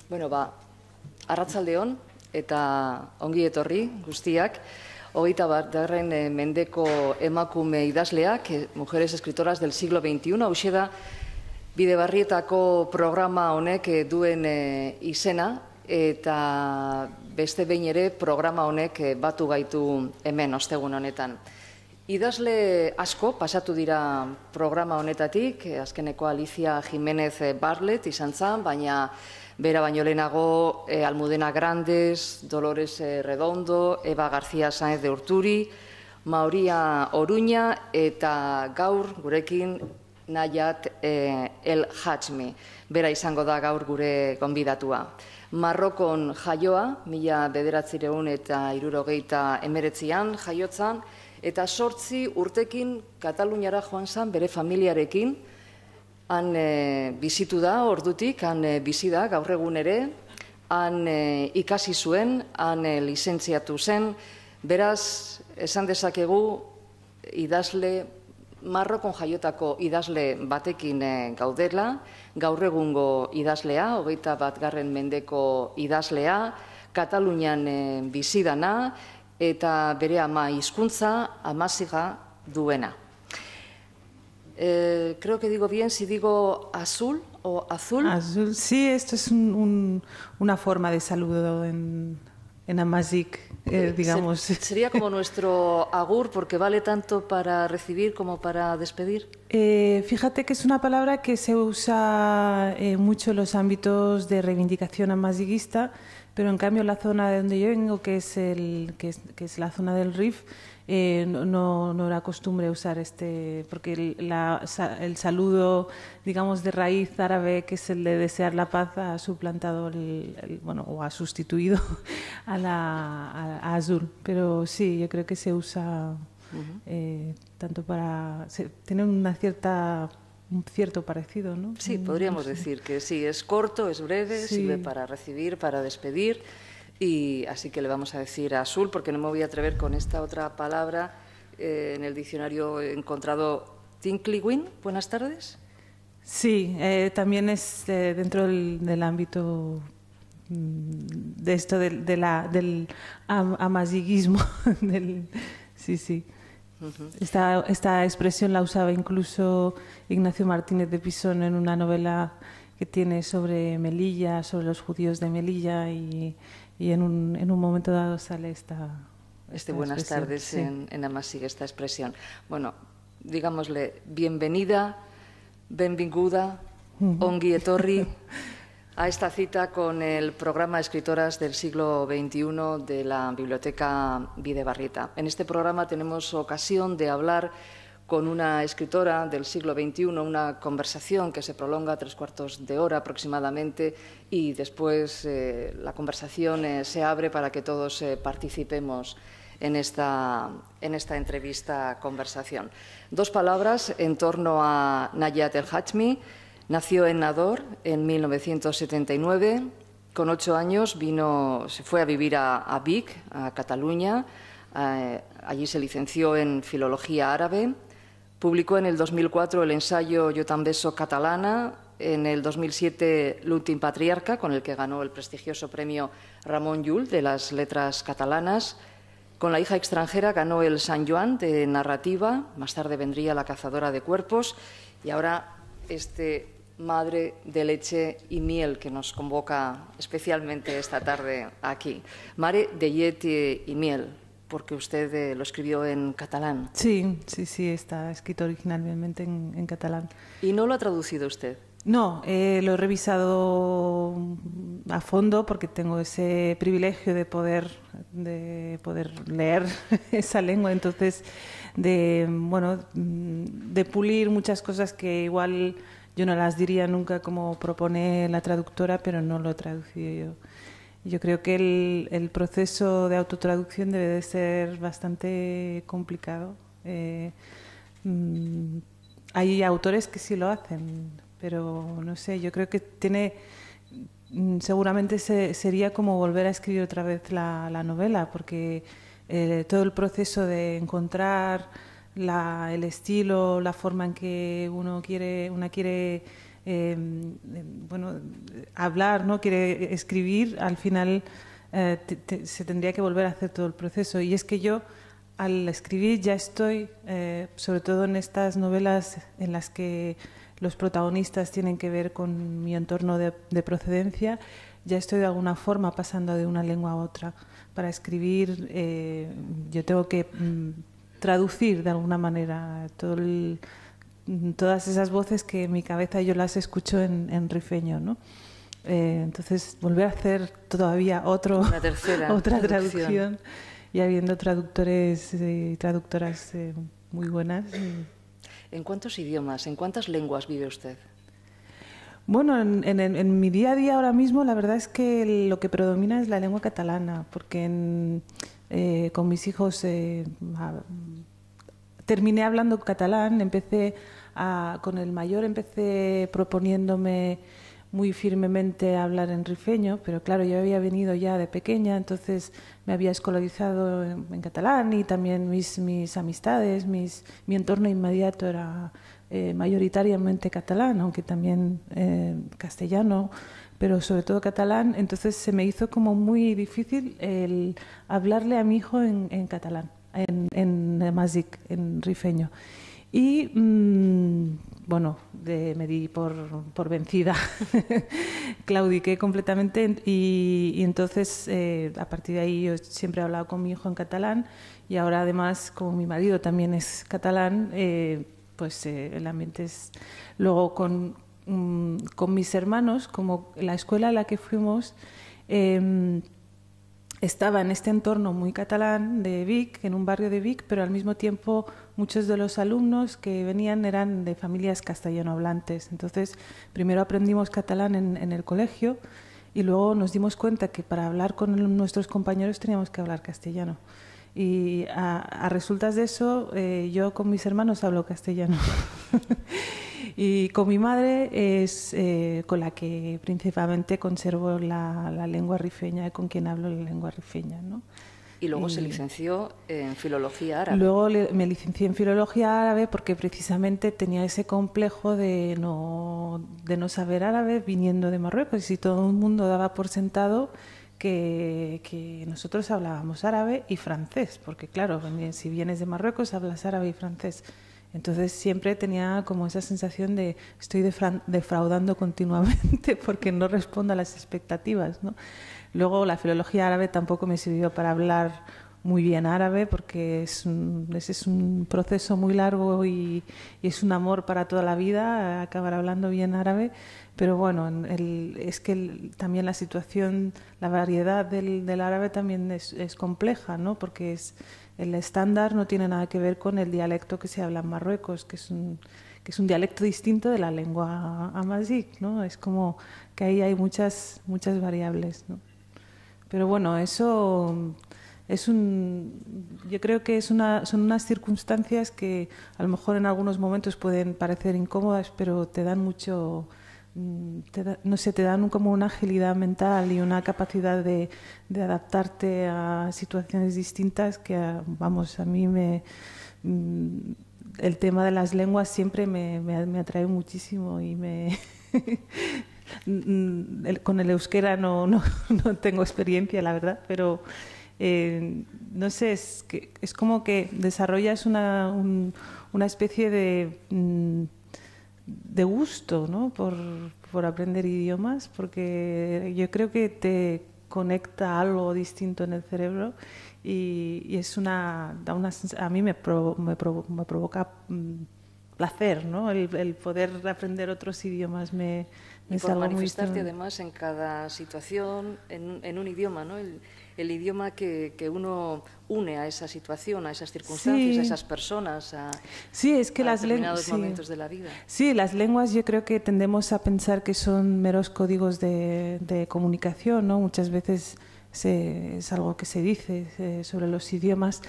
Bueno, arratsaldeon eta ongi etorri guztiak. 21. mendeko emakume idazleak, mujeres escritoras del siglo XXI, hauxe da Bidebarrietako programa honek duen izena, eta beste behin ere programa honek batu gaitu hemen ostegun honetan. Idazle asko pasatu dira programa honetatik, azkeneko Alicia Jiménez Barlet izan zen, baina bera baino lehenago Almudena Grandes, Dolores Redondo, Eva García Sáenz de Urturi, Maria Oruña eta gaur gurekin Nayat El Hachmi. Bera izango da gaur gure gonbidatua. Marrokon jaioa, 1979an jaiotzan, eta 8 urtekin Kataluniara joan zen bere familiarekin. Han bizitu da, ordutik, han bizi da, gaur egun ere, han ikasi zuen, han lizentziatu zen, beraz, esan dezakegu, idazle, Marrokon jaiotako idazle batekin gaudela, gaur egungo idazlea, 21. mendeko idazlea, Katalunian bizi dana, eta bere ama hizkuntza, amaziga duena. Creo que digo bien si digo azul o azul. Azul, sí, esto es una forma de saludo en amazigh, digamos. Sería como nuestro agur, porque vale tanto para recibir como para despedir. Fíjate que es una palabra que se usa mucho en los ámbitos de reivindicación amaziguista, pero en cambio la zona de donde yo vengo, que es la zona del Rif, no era costumbre usar porque el saludo, digamos, de raíz árabe, que es el de desear la paz, ha suplantado o ha sustituido a azul. Pero sí, yo creo que se usa tanto tiene un cierto parecido, ¿no? Sí, podríamos decir que sí, es corto, es breve, sí. Sirve para recibir, para despedir. Y así que le vamos a decir azul, porque no me voy a atrever con esta otra palabra. En el diccionario he encontrado tinkliwin. Buenas tardes. Sí, también es dentro del ámbito de esto del amaziguismo. Sí, sí. Esta expresión la usaba incluso Ignacio Martínez de Pisón en una novela que tiene sobre Melilla, sobre los judíos de Melilla, y en un momento dado sale esta buenas tardes, sí. En amazigh, esta expresión. Bueno, digámosle bienvenida, benvinguda, ongi etorri, a esta cita con el programa Escritoras del siglo XXI de la Biblioteca Bidebarrieta. En este programa tenemos ocasión de hablar con una escritora del siglo XXI, una conversación que se prolonga 3/4 de hora aproximadamente, y después la conversación se abre para que todos participemos en esta entrevista-conversación. 2 palabras en torno a Nayat El Hachmi. Nació en Nador en 1979. Con 8 años se fue a vivir a Vic, a Cataluña. Allí se licenció en Filología Árabe. Publicó en el 2004 el ensayo Yo també soc catalana, en el 2007 L'últim patriarca, con el que ganó el prestigioso premio Ramon Llull de las letras catalanas. Con La hija extranjera ganó el San Joan de narrativa, más tarde vendría La cazadora de cuerpos, y ahora Madre de leche y miel, que nos convoca especialmente esta tarde aquí. Mare de llet y miel, porque usted lo escribió en catalán. Sí, está escrito originalmente en catalán. ¿Y no lo ha traducido usted? No, lo he revisado a fondo porque tengo ese privilegio de poder leer esa lengua, entonces de pulir muchas cosas que igual yo no las diría nunca como propone la traductora, pero no lo he traducido yo. Yo creo que el proceso de autotraducción debe de ser bastante complicado. Hay autores que sí lo hacen, pero no sé, yo creo que seguramente sería como volver a escribir otra vez la novela, porque todo el proceso de encontrar el estilo, la forma en que una quiere bueno, hablar, ¿no? Quiere escribir, al final se tendría que volver a hacer todo el proceso. Y es que yo, al escribir, ya estoy, sobre todo en estas novelas en las que los protagonistas tienen que ver con mi entorno de procedencia, ya estoy de alguna forma pasando de una lengua a otra. Para escribir yo tengo que traducir de alguna manera todas esas voces que en mi cabeza yo las escucho en rifeño, ¿no? Entonces volver a hacer todavía otra traducción y habiendo traductores y traductoras muy buenas. ¿En cuántos idiomas, en cuántas lenguas vive usted? Bueno, en mi día a día ahora mismo la verdad es que lo que predomina es la lengua catalana, porque con mis hijos terminé hablando catalán, con el mayor empecé proponiéndome muy firmemente a hablar en rifeño, pero claro, yo había venido ya de pequeña, entonces me había escolarizado en catalán y también mis amistades, mi entorno inmediato era mayoritariamente catalán, aunque también castellano, pero sobre todo catalán. Entonces se me hizo como muy difícil el hablarle a mi hijo en catalán, en amazic, en rifeño. Y bueno, me di por vencida, claudiqué completamente y entonces a partir de ahí yo siempre he hablado con mi hijo en catalán y ahora además como mi marido también es catalán, pues el ambiente es... Luego con mis hermanos, como la escuela a la que fuimos estaba en este entorno muy catalán de Vic, en un barrio de Vic, pero al mismo tiempo muchos de los alumnos que venían eran de familias castellanohablantes. Entonces, primero aprendimos catalán en el colegio y luego nos dimos cuenta que para hablar con nuestros compañeros teníamos que hablar castellano. Y a resultas de eso, yo con mis hermanos hablo castellano. Y con mi madre es con la que principalmente conservo la lengua rifeña, con quien hablo la lengua rifeña, ¿no? Y luego se licenció en Filología Árabe. Luego me licencié en Filología Árabe porque precisamente tenía ese complejo de no saber árabe viniendo de Marruecos. Y todo el mundo daba por sentado que nosotros hablábamos árabe y francés, porque claro, si vienes de Marruecos hablas árabe y francés. Entonces siempre tenía como esa sensación de estoy defraudando continuamente porque no respondo a las expectativas, ¿no? Luego la filología árabe tampoco me sirvió para hablar muy bien árabe porque es un proceso muy largo y es un amor para toda la vida acabar hablando bien árabe. Pero bueno, es que también la situación, la variedad del árabe también es compleja, ¿no? Porque el estándar no tiene nada que ver con el dialecto que se habla en Marruecos, que es un dialecto distinto de la lengua amazic, ¿no? Es como que ahí hay muchas variables, ¿no? Pero bueno, eso yo creo que son unas circunstancias que a lo mejor en algunos momentos pueden parecer incómodas, pero te dan mucho... te dan como una agilidad mental y una capacidad de adaptarte a situaciones distintas que, vamos, a mí el tema de las lenguas siempre me atrae muchísimo y con el euskera no tengo experiencia, la verdad, pero no sé, es como que desarrollas una especie de gusto, ¿no? por aprender idiomas, porque yo creo que te conecta algo distinto en el cerebro y es a mí me provoca placer, ¿no? El poder aprender otros idiomas y por manifestarte además en cada situación en un idioma, ¿no? El idioma que uno une a esa situación, a esas circunstancias, sí. A esas personas, sí, es que a determinados momentos de la vida. Sí, las lenguas yo creo que tendemos a pensar que son meros códigos de comunicación, ¿no? Muchas veces es algo que se dice sobre los idiomas,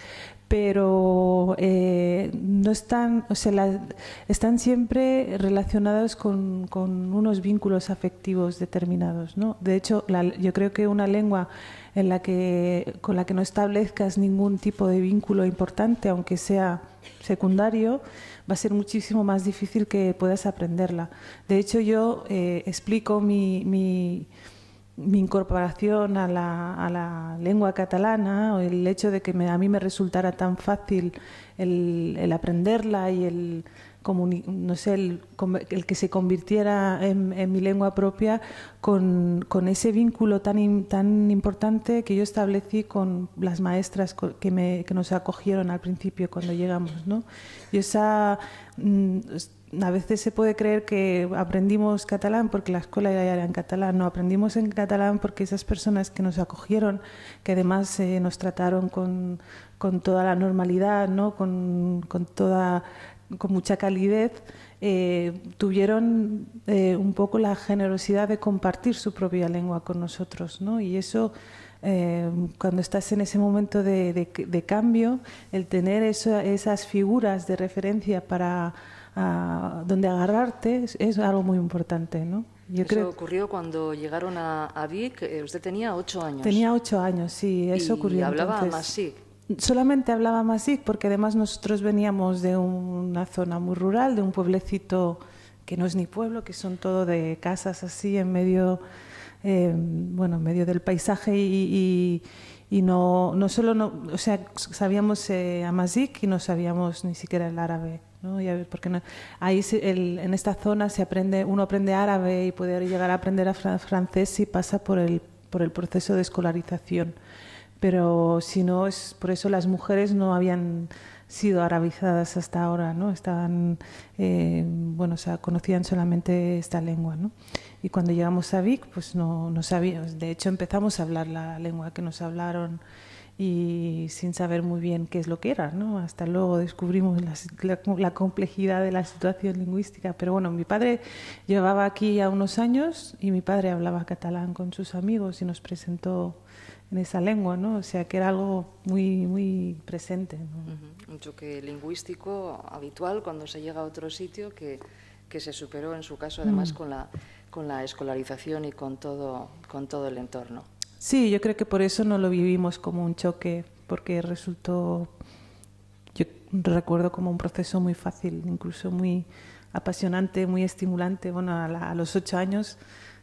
pero no están, o sea, están siempre relacionados con unos vínculos afectivos determinados, ¿no? De hecho, yo creo que una lengua con la que no establezcas ningún tipo de vínculo importante, aunque sea secundario, va a ser muchísimo más difícil que puedas aprenderla. De hecho, yo explico mi incorporación a la lengua catalana, o el hecho de que a mí me resultara tan fácil el aprenderla y no sé, el que se convirtiera en mi lengua propia con ese vínculo tan importante que yo establecí con las maestras que nos acogieron al principio cuando llegamos, ¿no? Y a veces se puede creer que aprendimos catalán porque la escuela ya era en catalán. No, aprendimos en catalán porque esas personas que nos acogieron, que además nos trataron con toda la normalidad, ¿no? con mucha calidez, tuvieron un poco la generosidad de compartir su propia lengua con nosotros, ¿no? Y eso, cuando estás en ese momento de cambio, el tener esas figuras de referencia para donde agarrarte es algo muy importante, ¿no? Eso ocurrió cuando llegaron a Vic. Usted tenía 8 años. Tenía 8 años, sí, eso ocurrió. Y hablaba entonces. Amazic. Solamente hablaba Amazic porque además nosotros veníamos de una zona muy rural, de un pueblecito que no es ni pueblo, que son todo de casas así en medio, en medio del paisaje y no solo, o sea, sabíamos Amazic y no sabíamos ni siquiera el árabe, ¿no? Porque ahí en esta zona uno aprende árabe y puede llegar a aprender francés si pasa por el proceso de escolarización. Pero si no, es por eso las mujeres no habían sido arabizadas hasta ahora, ¿no? Estaban, o sea, conocían solamente esta lengua, ¿no? Y cuando llegamos a Vic, pues no sabíamos. De hecho, empezamos a hablar la lengua que nos hablaron y sin saber muy bien qué es lo que era, ¿no? Hasta luego descubrimos la complejidad de la situación lingüística. Pero bueno, mi padre llevaba aquí ya unos años y mi padre hablaba catalán con sus amigos y nos presentó en esa lengua, ¿no? O sea, que era algo muy, muy presente, ¿no? Un choque lingüístico habitual cuando se llega a otro sitio que se superó, en su caso, además, con la escolarización y con todo el entorno. Sí, yo creo que por eso no lo vivimos como un choque, porque resultó, yo recuerdo como un proceso muy fácil, incluso muy apasionante, muy estimulante. Bueno, a los 8 años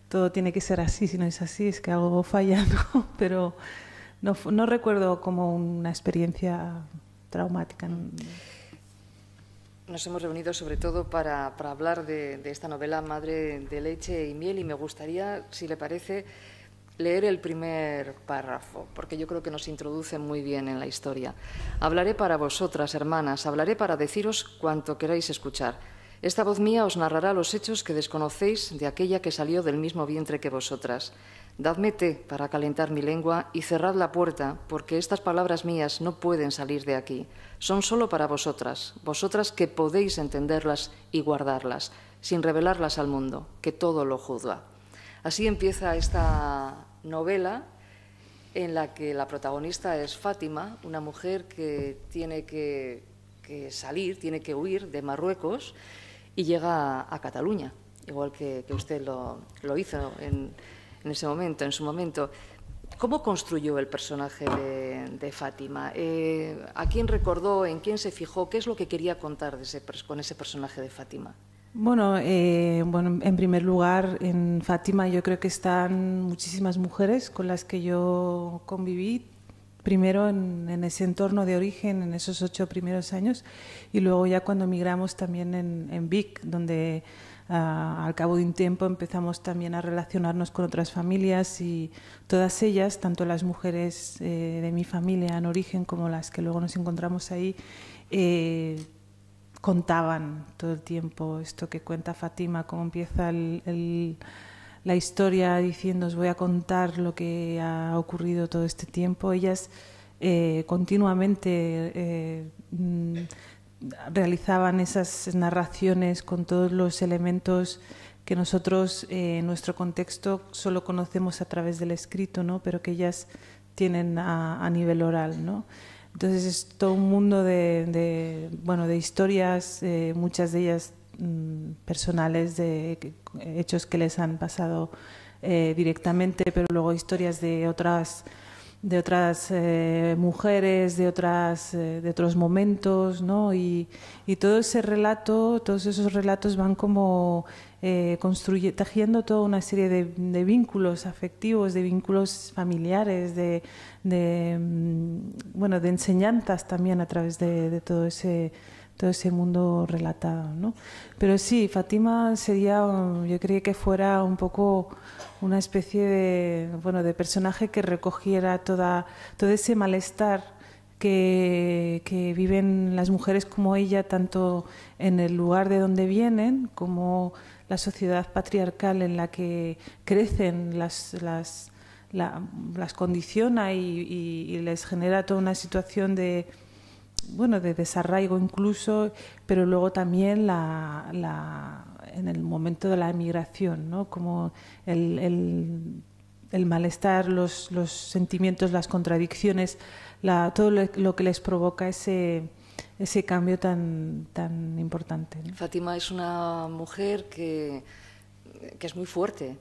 todo tiene que ser así, si no es así es que algo falla, ¿no? Pero no recuerdo como una experiencia traumática. Nos hemos reunido sobre todo para hablar de esta novela Madre de leche y miel, y me gustaría, si le parece, leer el primer párrafo, porque yo creo que nos introduce muy bien en la historia. Hablaré para vosotras, hermanas, hablaré para deciros cuanto queráis escuchar. Esta voz mía os narrará los hechos que desconocéis de aquella que salió del mismo vientre que vosotras. Dadme té para calentar mi lengua y cerrad la puerta, porque estas palabras mías no pueden salir de aquí. Son solo para vosotras, vosotras que podéis entenderlas y guardarlas, sin revelarlas al mundo, que todo lo juzga. Así empieza esta novela en la que la protagonista es Fátima, una mujer que tiene que salir, tiene que huir de Marruecos y llega a Cataluña, igual que usted lo hizo en ese momento, en su momento. ¿Cómo construyó el personaje de Fátima? ¿A quién recordó? ¿En quién se fijó? ¿Qué es lo que quería contar con ese personaje de Fátima? Bueno, en primer lugar, en Fátima yo creo que están muchísimas mujeres con las que yo conviví, primero en ese entorno de origen, en esos 8 primeros años, y luego ya cuando emigramos también en Vic, donde al cabo de un tiempo empezamos también a relacionarnos con otras familias, y todas ellas, tanto las mujeres de mi familia en origen como las que luego nos encontramos ahí, contaban todo el tiempo esto que cuenta Fátima, cómo empieza la historia diciendo: os voy a contar lo que ha ocurrido todo este tiempo. Ellas continuamente realizaban esas narraciones con todos los elementos que nosotros en nuestro contexto solo conocemos a través del escrito, ¿no? Pero que ellas tienen a nivel oral, ¿no? Entonces es todo un mundo bueno, de historias, muchas de ellas personales, de hechos que les han pasado directamente, pero luego historias de otras mujeres, de otros momentos, ¿no? Y todo ese relato, todos esos relatos van como tejiendo toda una serie de vínculos afectivos, de vínculos familiares, bueno, de enseñanzas también a través de todo ese mundo relatado, ¿no? Pero sí, Fátima sería, yo creía que fuera un poco una especie de personaje que recogiera todo ese malestar que viven las mujeres como ella, tanto en el lugar de donde vienen como la sociedad patriarcal en la que crecen, las condiciona y les genera toda una situación de desarraigo incluso, pero luego también en el momento de la emigración, ¿no? Como el malestar, los sentimientos, las contradicciones, todo lo que les provoca ese cambio tan importante, ¿no? Fátima es una mujer que es muy fuerte,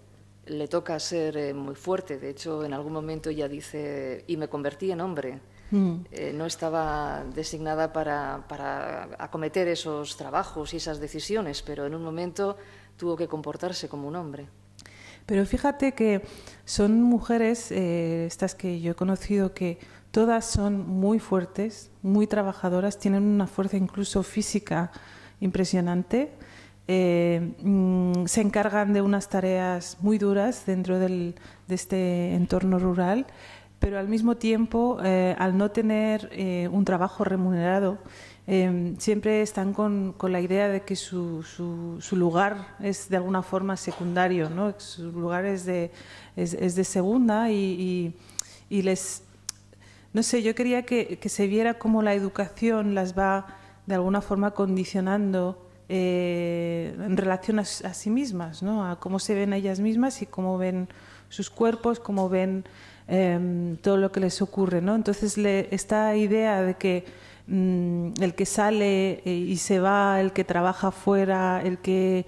le toca ser muy fuerte. De hecho, en algún momento ella dice, y me convertí en hombre. No estaba designada para acometer esos trabajos y esas decisiones, pero en un momento tuvo que comportarse como un hombre. Pero fíjate que son mujeres, estas que yo he conocido, que todas son muy fuertes, muy trabajadoras, tienen una fuerza incluso física impresionante, se encargan de unas tareas muy duras dentro de este entorno rural, pero al mismo tiempo, al no tener un trabajo remunerado, siempre están con la idea de que su lugar es de alguna forma secundario, ¿no? Su lugar es de segunda y les... No sé, yo quería que se viera cómo la educación las va de alguna forma condicionando en relación a sí mismas, ¿no? A cómo se ven ellas mismas y cómo ven sus cuerpos, cómo ven todo lo que les ocurre, ¿no? Entonces esta idea de que el que sale y se va, el que trabaja fuera, el que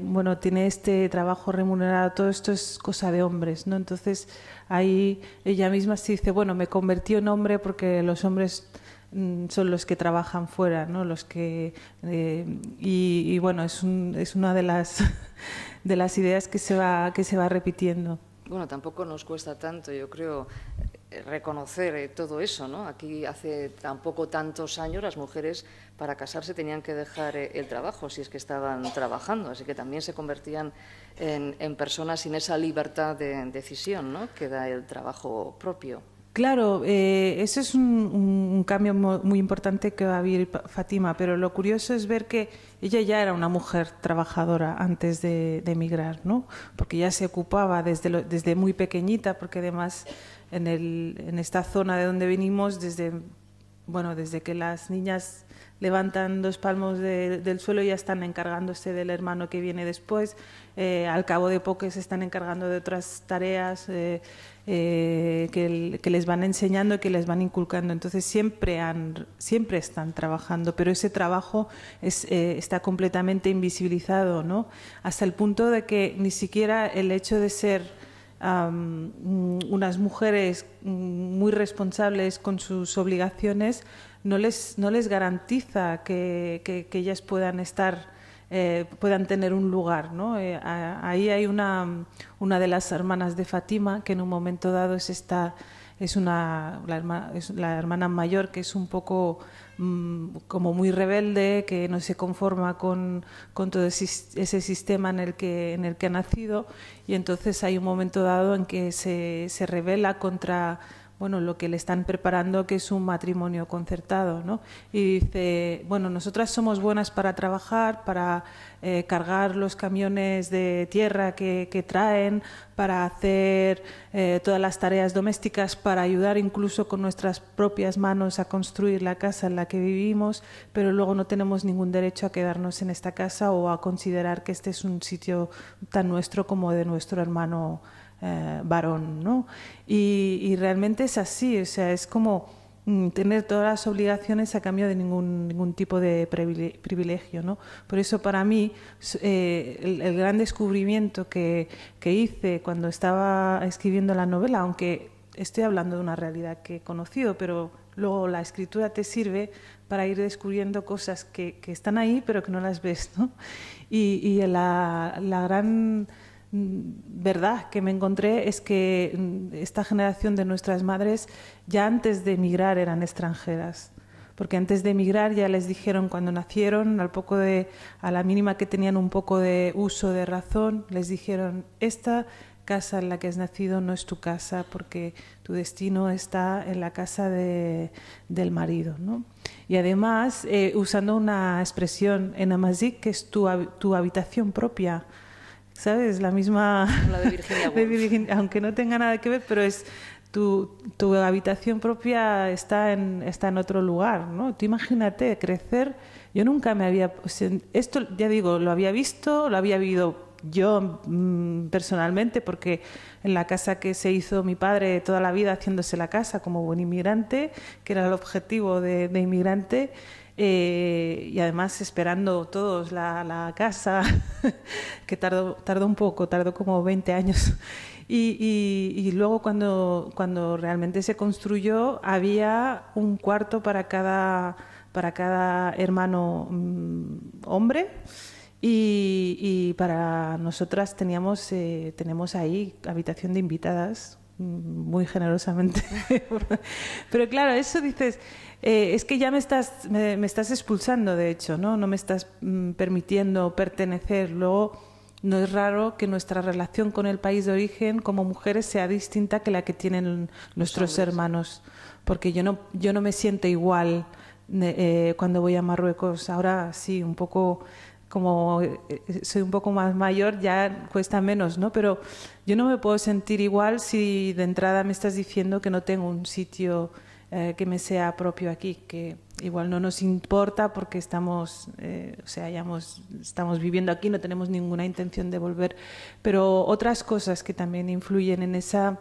bueno, tiene este trabajo remunerado, todo esto es cosa de hombres, ¿no? Entonces ahí ella misma se dice, bueno, me convertí en hombre porque los hombres son los que trabajan fuera, ¿no? Los que y bueno, es una de las de las ideas que se va repitiendo. Bueno, tampoco nos cuesta tanto, yo creo, reconocer todo eso, ¿no? Aquí hace tampoco tantos años las mujeres para casarse tenían que dejar el trabajo si es que estaban trabajando, así que también se convertían en personas sin esa libertad de decisión, ¿no? Que da el trabajo propio. Claro, ese es un cambio muy importante que va a vivir Fátima, pero lo curioso es ver que ella ya era una mujer trabajadora antes de emigrar, ¿no? Porque ya se ocupaba desde muy pequeñita, porque además en esta zona de donde venimos, desde que las niñas levantan 2 palmos del suelo ya están encargándose del hermano que viene después, al cabo de poco se están encargando de otras tareas que les van enseñando y que les van inculcando. Entonces siempre están trabajando, pero ese trabajo está completamente invisibilizado, ¿no? Hasta el punto de que ni siquiera el hecho de ser unas mujeres muy responsables con sus obligaciones no les garantiza que ellas puedan tener un lugar, ¿no? Ahí hay una de las hermanas de Fátima que en un momento dado es la hermana mayor, que es un poco como muy rebelde, que no se conforma con todo ese sistema en el que ha nacido, y entonces hay un momento dado en que se rebela contra lo que le están preparando, que es un matrimonio concertado, ¿no? Y dice, bueno, nosotras somos buenas para trabajar, para cargar los camiones de tierra que traen, para hacer todas las tareas domésticas, para ayudar incluso con nuestras propias manos a construir la casa en la que vivimos, pero luego no tenemos ningún derecho a quedarnos en esta casa o a considerar que este es un sitio tan nuestro como de nuestro hermano varón, ¿no? Y realmente es así, o sea, es como tener todas las obligaciones a cambio de ningún tipo de privilegio, ¿no? Por eso para mí el gran descubrimiento que hice cuando estaba escribiendo la novela, aunque estoy hablando de una realidad que he conocido, pero luego la escritura te sirve para ir descubriendo cosas que están ahí pero que no las ves, ¿no? Y la gran verdad que me encontré es que esta generación de nuestras madres ya antes de emigrar eran extranjeras, porque antes de emigrar ya les dijeron cuando nacieron, a la mínima que tenían un poco de uso de razón, les dijeron: esta casa en la que has nacido no es tu casa porque tu destino está en la casa del marido, ¿no? Y además usando una expresión en amazic que es tu habitación propia, ¿sabes? La misma la de Virginia Woolf. Aunque no tenga nada que ver, pero es tu habitación propia está en otro lugar, ¿no? Tú imagínate crecer. Yo nunca me había... O sea, esto, ya digo, lo había visto, lo había vivido yo personalmente, porque en la casa que se hizo mi padre toda la vida haciéndose la casa como buen inmigrante, que era el objetivo de inmigrante, y además esperando todos la casa, que tardó un poco, tardó como 20 años. Y luego cuando realmente se construyó había un cuarto para cada hermano hombre. Y para nosotras tenemos ahí habitación de invitadas, muy generosamente. Pero claro, eso dices, es que ya me estás expulsando, de hecho, ¿no? No me estás permitiendo pertenecer. Luego, no es raro que nuestra relación con el país de origen como mujeres sea distinta que la que tienen nuestros hermanos, porque yo no me siento igual cuando voy a Marruecos. Ahora sí, un poco... como soy un poco más mayor, ya cuesta menos, ¿no? Pero yo no me puedo sentir igual si de entrada me estás diciendo que no tengo un sitio que me sea propio aquí, que igual no nos importa porque estamos viviendo aquí, no tenemos ninguna intención de volver. Pero otras cosas que también influyen en esa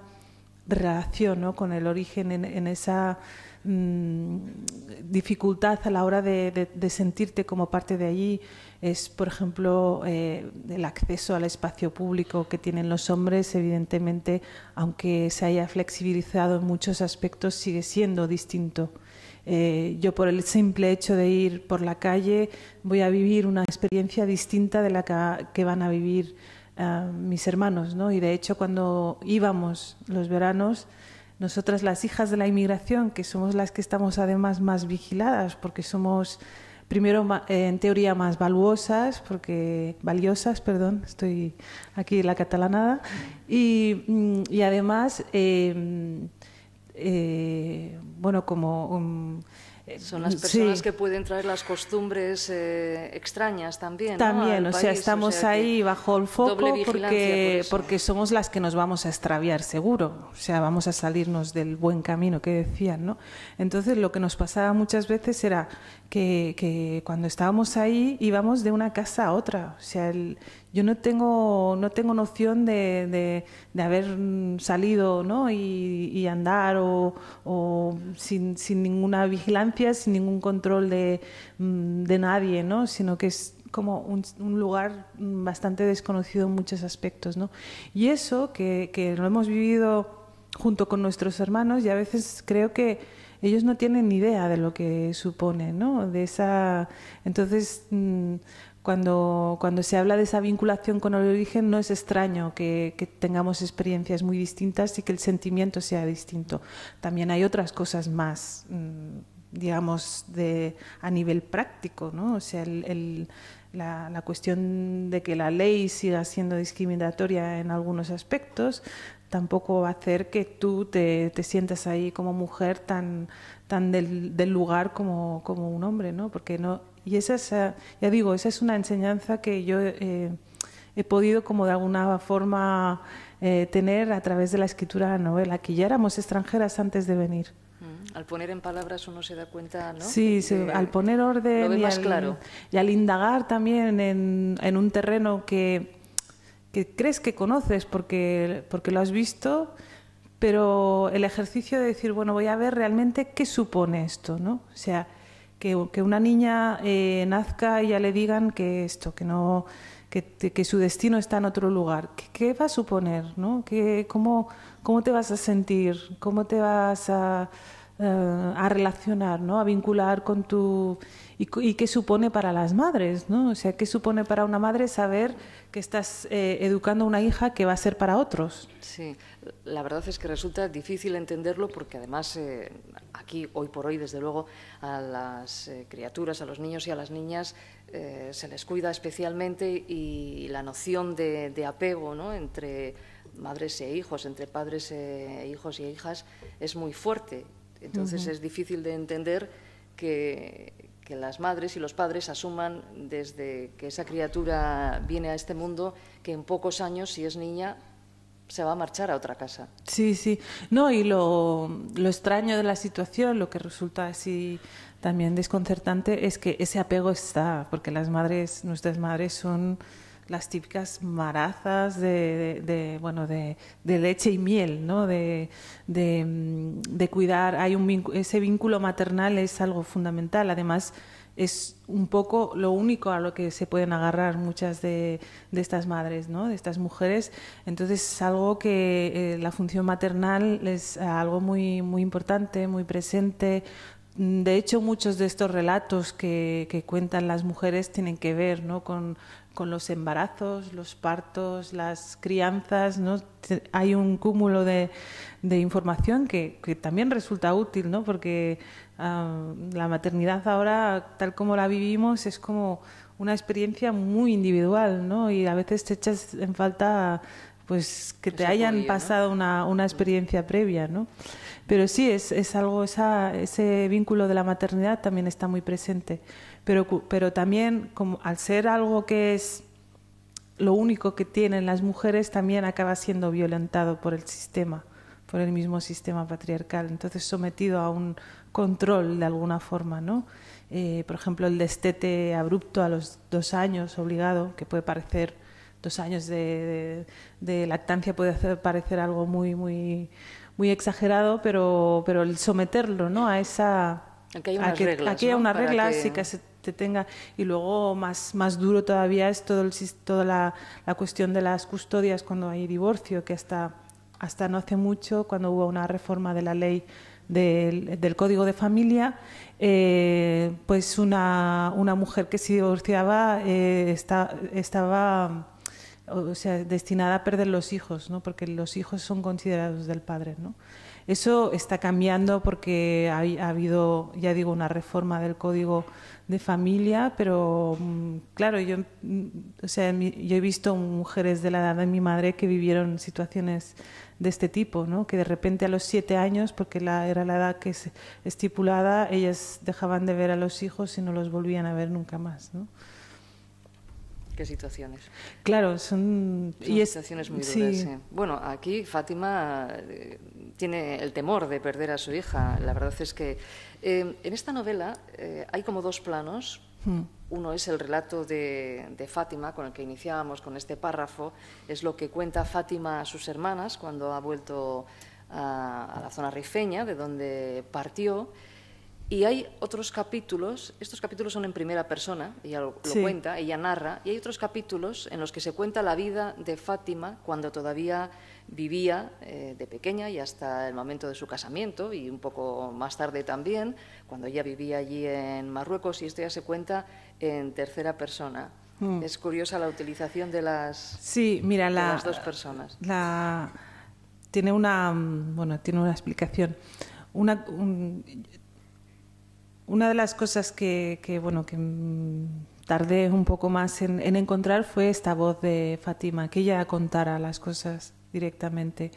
relación, ¿no? Con el origen, en esa dificultad a la hora de sentirte como parte de allí, es, por ejemplo, el acceso al espacio público que tienen los hombres. Evidentemente, aunque se haya flexibilizado en muchos aspectos, sigue siendo distinto. Yo, por el simple hecho de ir por la calle, voy a vivir una experiencia distinta de la que van a vivir mis hermanos, ¿no? Y de hecho, cuando íbamos los veranos, nosotras, las hijas de la inmigración, que somos las que estamos además más vigiladas, porque somos primero en teoría más valiosas, estoy aquí la catalanada, y además bueno, como son las personas que pueden traer las costumbres extrañas también, también, ¿no? O sea, estamos ahí bajo el foco porque somos las que nos vamos a extraviar seguro, o sea, vamos a salirnos del buen camino que decían, ¿no? Entonces lo que nos pasaba muchas veces era que cuando estábamos ahí íbamos de una casa a otra, o sea, yo no tengo noción de haber salido, ¿no? y andar o sin ninguna vigilancia, sin ningún control de nadie, ¿no? Sino que es como un lugar bastante desconocido en muchos aspectos, ¿no? Y eso que lo hemos vivido junto con nuestros hermanos, y a veces creo que ellos no tienen ni idea de lo que supone, ¿no? Entonces, cuando se habla de esa vinculación con el origen, no es extraño que tengamos experiencias muy distintas y que el sentimiento sea distinto. También hay otras cosas más, digamos, a nivel práctico, ¿no? O sea, la cuestión de que la ley siga siendo discriminatoria en algunos aspectos tampoco va a hacer que tú te sientas ahí como mujer tan del lugar como un hombre, ¿no? Porque no. Y esa es una enseñanza que yo he podido como de alguna forma tener a través de la escritura de la novela, que ya éramos extranjeras antes de venir. Al poner en palabras uno se da cuenta, ¿no? Sí, al poner orden claro. y al indagar también en un terreno que que crees que conoces porque lo has visto, pero el ejercicio de decir, bueno, voy a ver realmente qué supone esto, ¿no? O sea, que una niña nazca y ya le digan que esto, que no, que su destino está en otro lugar. ¿Qué va a suponer, ¿no? ¿Cómo te vas a sentir? ¿Cómo te vas a relacionar, ¿no? A vincular con tu... Y qué supone para las madres, ¿no? O sea, ¿qué supone para una madre saber que estás educando a una hija que va a ser para otros? Sí, la verdad es que resulta difícil entenderlo porque además aquí, hoy por hoy, desde luego, a las criaturas, a los niños y a las niñas se les cuida especialmente y la noción de apego, ¿no?, entre madres e hijos, entre padres e hijos y hijas, es muy fuerte. Entonces es difícil de entender que las madres y los padres asuman desde que esa criatura viene a este mundo que en pocos años, si es niña, se va a marchar a otra casa. Sí, sí. No, y lo extraño de la situación, lo que resulta así también desconcertante, es que ese apego está, porque las madres, nuestras madres son las típicas marazas de leche y miel, ¿no? De cuidar. Ese vínculo maternal es algo fundamental. Además, es un poco lo único a lo que se pueden agarrar muchas de estas madres, ¿no?, de estas mujeres. Entonces es algo que la función maternal es algo muy, muy importante, muy presente. De hecho, muchos de estos relatos que cuentan las mujeres tienen que ver, ¿no?, con los embarazos, los partos, las crianzas, ¿no? Hay un cúmulo de información que también resulta útil, ¿no? Porque la maternidad ahora, tal como la vivimos, es como una experiencia muy individual, ¿no? Y a veces te echas en falta pues que te hayan pasado, ¿no?, una experiencia previa, ¿no? Pero sí, es algo, ese vínculo de la maternidad también está muy presente. Pero también, como al ser algo que es lo único que tienen las mujeres, también acaba siendo violentado por el sistema, por el mismo sistema patriarcal. Entonces, sometido a un control de alguna forma, ¿no? Por ejemplo, el destete abrupto a los 2 años, obligado, que puede parecer 2 años de lactancia, puede parecer algo muy, muy, muy exagerado, pero el someterlo, ¿no?, a esa... Aquí hay unas reglas, aquí hay unas reglas que... y que se te tenga. Y luego más duro todavía es toda la cuestión de las custodias cuando hay divorcio, que hasta no hace mucho, cuando hubo una reforma de la ley del Código de Familia, pues una mujer que se divorciaba estaba, o sea, destinada a perder los hijos, ¿no?, porque los hijos son considerados del padre, ¿no? Eso está cambiando porque ha habido, ya digo, una reforma del Código de Familia, pero claro, yo he visto mujeres de la edad de mi madre que vivieron situaciones de este tipo, ¿no?, que de repente a los 7 años, porque era la edad que es estipulada, ellas dejaban de ver a los hijos y no los volvían a ver nunca más, ¿no? ¿Qué situaciones? Claro, son situaciones muy duras. Sí. Sí. Bueno, aquí Fátima tiene el temor de perder a su hija. La verdad es que en esta novela hay como 2 planos. Uno es el relato de Fátima, con el que iniciábamos con este párrafo. Es lo que cuenta Fátima a sus hermanas cuando ha vuelto a la zona rifeña, de donde partió. Y hay otros capítulos, estos capítulos son en primera persona, ella lo cuenta, ella narra, y hay otros capítulos en los que se cuenta la vida de Fátima cuando todavía vivía de pequeña y hasta el momento de su casamiento, y un poco más tarde también, cuando ella vivía allí en Marruecos, y esto ya se cuenta en tercera persona. Es curiosa la utilización de las, las 2 personas. Tiene una explicación. Una de las cosas que tardé un poco más en encontrar fue esta voz de Fátima, que ella contara las cosas directamente,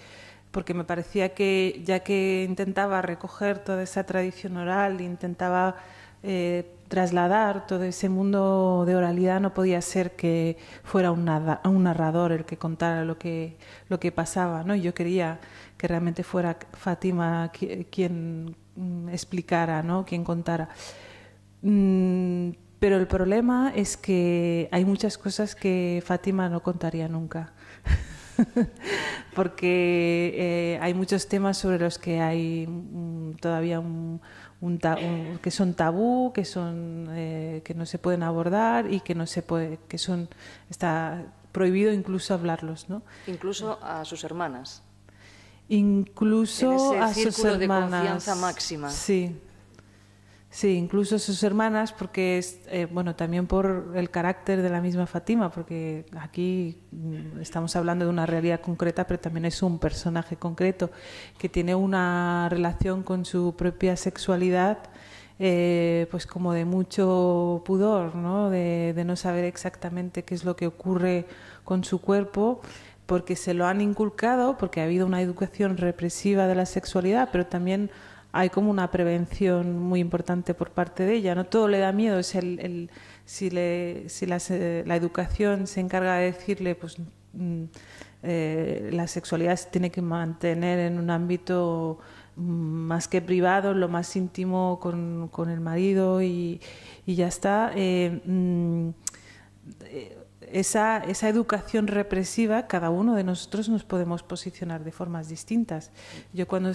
porque me parecía que, ya que intentaba recoger toda esa tradición oral, intentaba trasladar todo ese mundo de oralidad, no podía ser que fuera un narrador el que contara lo que pasaba, ¿no? Yo quería que realmente fuera Fátima quien explicara, ¿no?, quien contara. Pero el problema es que hay muchas cosas que Fátima no contaría nunca. Porque hay muchos temas sobre los que hay todavía que son tabú, que no se pueden abordar y que no se puede, está prohibido incluso hablarlos, ¿no? Incluso a sus hermanas. Incluso en ese a sus círculo hermanas. de confianza máxima. Sí. Sí, incluso sus hermanas, porque es, bueno, también por el carácter de la misma Fátima, porque aquí estamos hablando de una realidad concreta, pero también es un personaje concreto que tiene una relación con su propia sexualidad, pues como de mucho pudor, ¿no? De no saber exactamente qué es lo que ocurre con su cuerpo, porque se lo han inculcado, porque ha habido una educación represiva de la sexualidad, pero también hay como una prevención muy importante por parte de ella. No todo le da miedo. Si la educación se encarga de decirle, pues la sexualidad se tiene que mantener en un ámbito más que privado, lo más íntimo con el marido y ya está. Esa educación represiva, cada uno de nosotros nos podemos posicionar de formas distintas. Yo cuando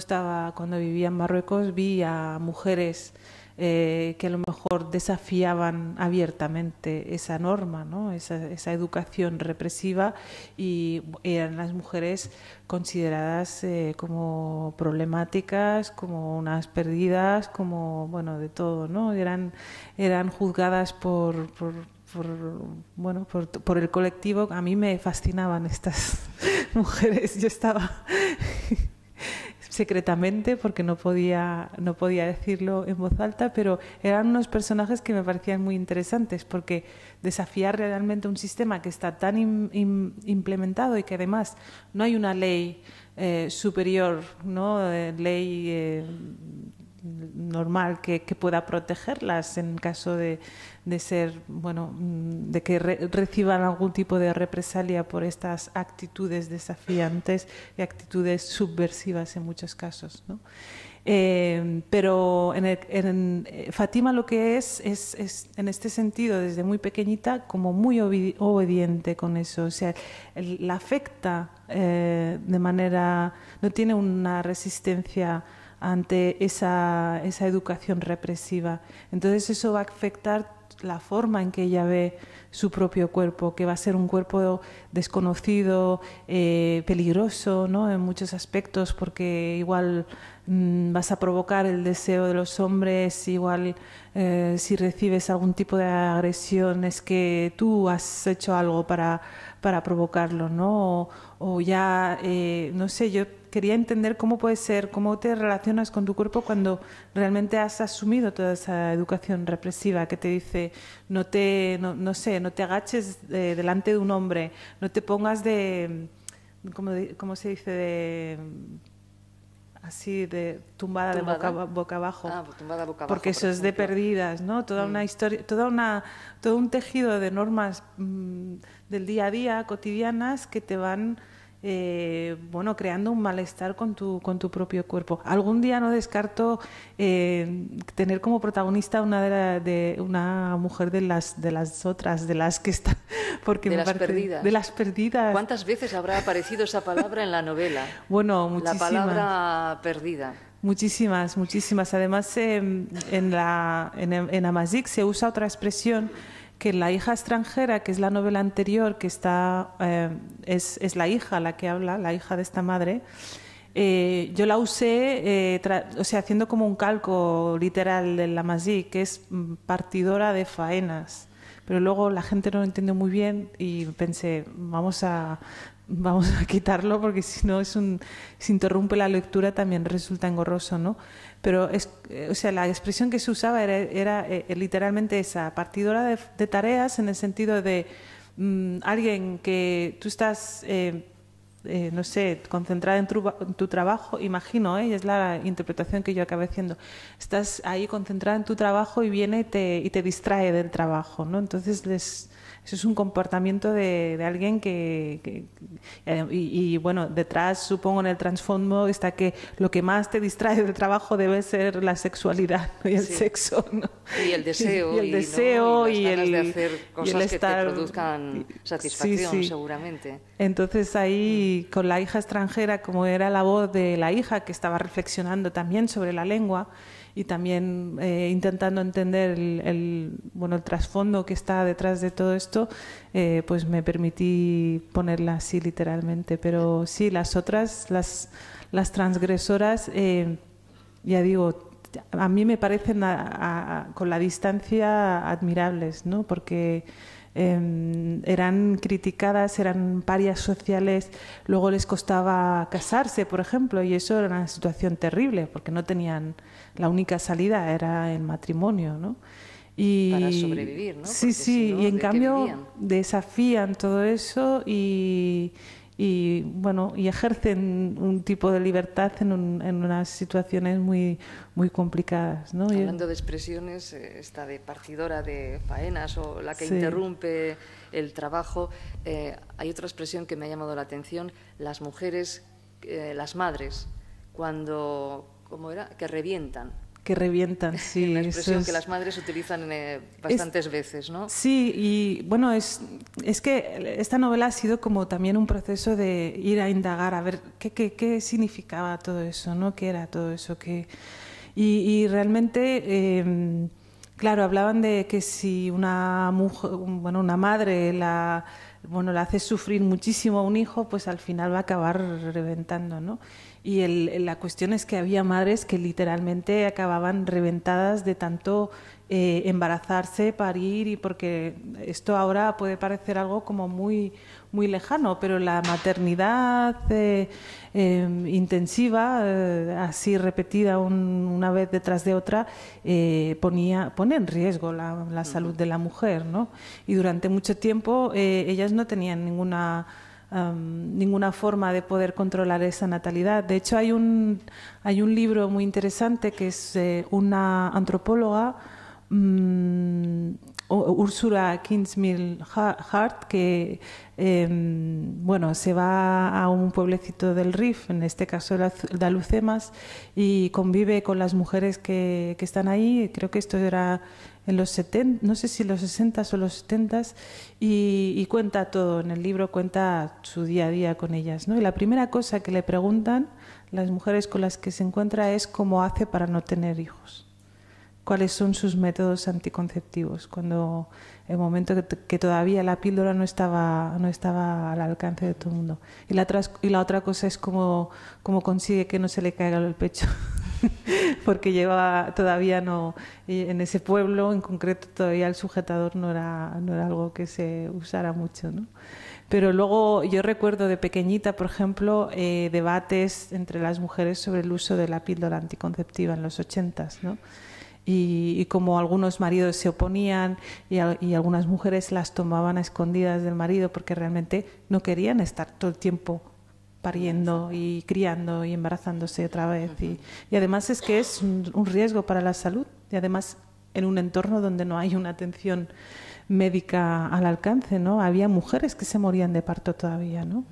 vivía en Marruecos vi a mujeres que a lo mejor desafiaban abiertamente esa norma, ¿no? esa educación represiva, y eran las mujeres consideradas como problemáticas, como unas perdidas, como, bueno, de todo, ¿no? Eran juzgadas por el colectivo. A mí me fascinaban estas mujeres. Yo estaba secretamente, porque no podía decirlo en voz alta, pero eran unos personajes que me parecían muy interesantes, porque desafiar realmente un sistema que está tan implementado y que además no hay una ley superior, ¿no? Ley normal que pueda protegerlas en caso de ser, bueno, de que reciban algún tipo de represalia por estas actitudes desafiantes y actitudes subversivas en muchos casos, ¿no? Pero Fátima lo que es en este sentido, desde muy pequeñita, como muy obediente con eso. O sea, la afecta de manera, no tiene una resistencia ante esa educación represiva. Entonces eso va a afectar la forma en que ella ve su propio cuerpo, que va a ser un cuerpo desconocido, peligroso, ¿no? En muchos aspectos, porque igual vas a provocar el deseo de los hombres, igual si recibes algún tipo de agresión es que tú has hecho algo para provocarlo, ¿no? O ya, no sé, yo quería entender cómo puede ser, cómo te relacionas con tu cuerpo cuando realmente has asumido toda esa educación represiva que te dice no te agaches delante de un hombre, no te pongas ¿cómo se dice? Así de tumbada de boca abajo. Tumbada boca abajo, porque eso es de perdidas, ¿no? Toda una historia, todo un tejido de normas del día a día, cotidianas, que te van creando un malestar con tu propio cuerpo. Algún día no descarto tener como protagonista una mujer de las otras, de las que está, porque de me las parece, perdidas. de las perdidas. ¿Cuántas veces habrá aparecido esa palabra en la novela? Bueno, muchísimas. La palabra perdida. Muchísimas. Además, en Amazigh se usa otra expresión, que La hija extranjera, que es la novela anterior, que está es la hija la que habla, la hija de esta madre. Yo la usé, haciendo como un calco literal del Amazigh, que es partidora de faenas. Pero luego la gente no lo entendió muy bien y pensé, vamos a quitarlo, porque si no se interrumpe la lectura, también resulta engorroso, ¿no? Pero la expresión que se usaba era literalmente esa, partidora de tareas, en el sentido de alguien que tú estás no sé, concentrada en tu trabajo, imagino, y es la interpretación que yo acabé haciendo, estás ahí concentrada en tu trabajo y viene y te distrae del trabajo, ¿no? Entonces eso es un comportamiento de alguien y bueno, detrás supongo en el trasfondo está que lo que más te distrae del trabajo debe ser la sexualidad, ¿no? Y el sexo, ¿no? Y el deseo, y el deseo, ¿no? Y las ganas de hacer y cosas que te produzcan satisfacción, seguramente. Entonces ahí con la hija extranjera, como era la voz de la hija que estaba reflexionando también sobre la lengua y también intentando entender el trasfondo que está detrás de todo esto, pues me permití ponerla así literalmente. Pero sí, las otras, las transgresoras, ya digo, a mí me parecen con la distancia admirables, ¿no? Porque eran criticadas, eran parias sociales, luego les costaba casarse, por ejemplo, y eso era una situación terrible, porque no tenían, la única salida era el matrimonio, ¿no? Para sobrevivir, ¿no? Sí, porque sí, si no, y en cambio vivían? desafían todo eso y bueno, y ejercen un tipo de libertad en unas situaciones muy, muy complicadas, ¿no? Hablando de expresiones, esta de partidora de faenas o la que interrumpe el trabajo, hay otra expresión que me ha llamado la atención, las mujeres, las madres, cuando, ¿cómo era?, que revientan. Que revientan, sí. Una expresión que las madres utilizan bastantes veces, ¿no? Sí, y bueno, es que esta novela ha sido como también un proceso de ir a indagar, a ver qué significaba todo eso, ¿no? ¿Qué era todo eso? Y realmente, claro, hablaban de que si una mujer, bueno, una madre la hace sufrir muchísimo a un hijo, pues al final va a acabar reventando, ¿no? Y la cuestión es que había madres que literalmente acababan reventadas de tanto embarazarse, parir, y porque esto ahora puede parecer algo como muy, muy lejano, pero la maternidad intensiva, así repetida una vez detrás de otra, pone en riesgo la salud de la mujer, ¿no? Y durante mucho tiempo ellas no tenían ninguna forma de poder controlar esa natalidad. De hecho, hay un libro muy interesante que es una antropóloga, Ursula Kingsmill-Hart, que se va a un pueblecito del Rif, en este caso de Alhucemas, y convive con las mujeres que están ahí. Creo que esto era en los 70, no sé si los 60 o los 70, y cuenta todo. En el libro cuenta su día a día con ellas, ¿no? Y la primera cosa que le preguntan las mujeres con las que se encuentra es cómo hace para no tener hijos. Cuáles son sus métodos anticonceptivos, cuando el momento que todavía la píldora no estaba al alcance de todo el mundo. Y la otra cosa es cómo consigue que no se le caiga el pecho, porque todavía no, en ese pueblo en concreto todavía el sujetador no era algo que se usara mucho, ¿no? Pero luego yo recuerdo de pequeñita, por ejemplo, debates entre las mujeres sobre el uso de la píldora anticonceptiva en los 80s, ¿no? Y como algunos maridos se oponían y algunas mujeres las tomaban a escondidas del marido porque realmente no querían estar todo el tiempo pariendo y criando y embarazándose otra vez. Y además es que es un riesgo para la salud, y además en un entorno donde no hay una atención médica al alcance, ¿no? Había mujeres que se morían de parto todavía, ¿no?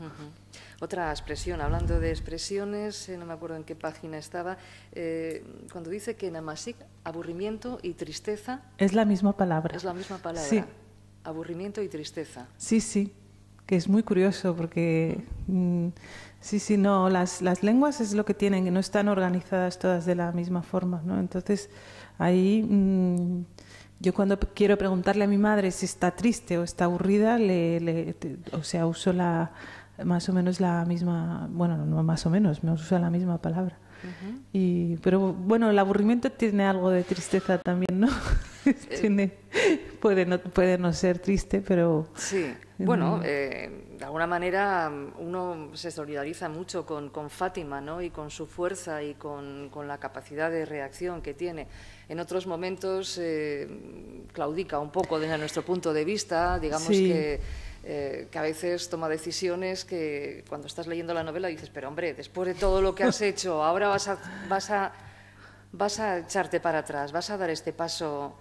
Otra expresión, hablando de expresiones, no me acuerdo en qué página estaba, cuando dice que en amasik, aburrimiento y tristeza... Es la misma palabra. Es la misma palabra, sí. Aburrimiento y tristeza. Sí, sí, que es muy curioso porque... sí, no, las lenguas es lo que tienen, que no están organizadas todas de la misma forma, ¿no? Entonces, ahí... yo cuando quiero preguntarle a mi madre si está triste o está aburrida, uso más o menos la misma, bueno, no más o menos, me usa la misma palabra. Pero bueno, el aburrimiento tiene algo de tristeza también, ¿no? Puede no ser triste, pero... Sí, bueno, de alguna manera uno se solidariza mucho con Fátima, ¿no? Y con su fuerza y con la capacidad de reacción que tiene. En otros momentos claudica un poco desde nuestro punto de vista, digamos que que a veces toma decisiones que cuando estás leyendo la novela dices, pero hombre, después de todo lo que has hecho, ahora vas a echarte para atrás, vas a dar este paso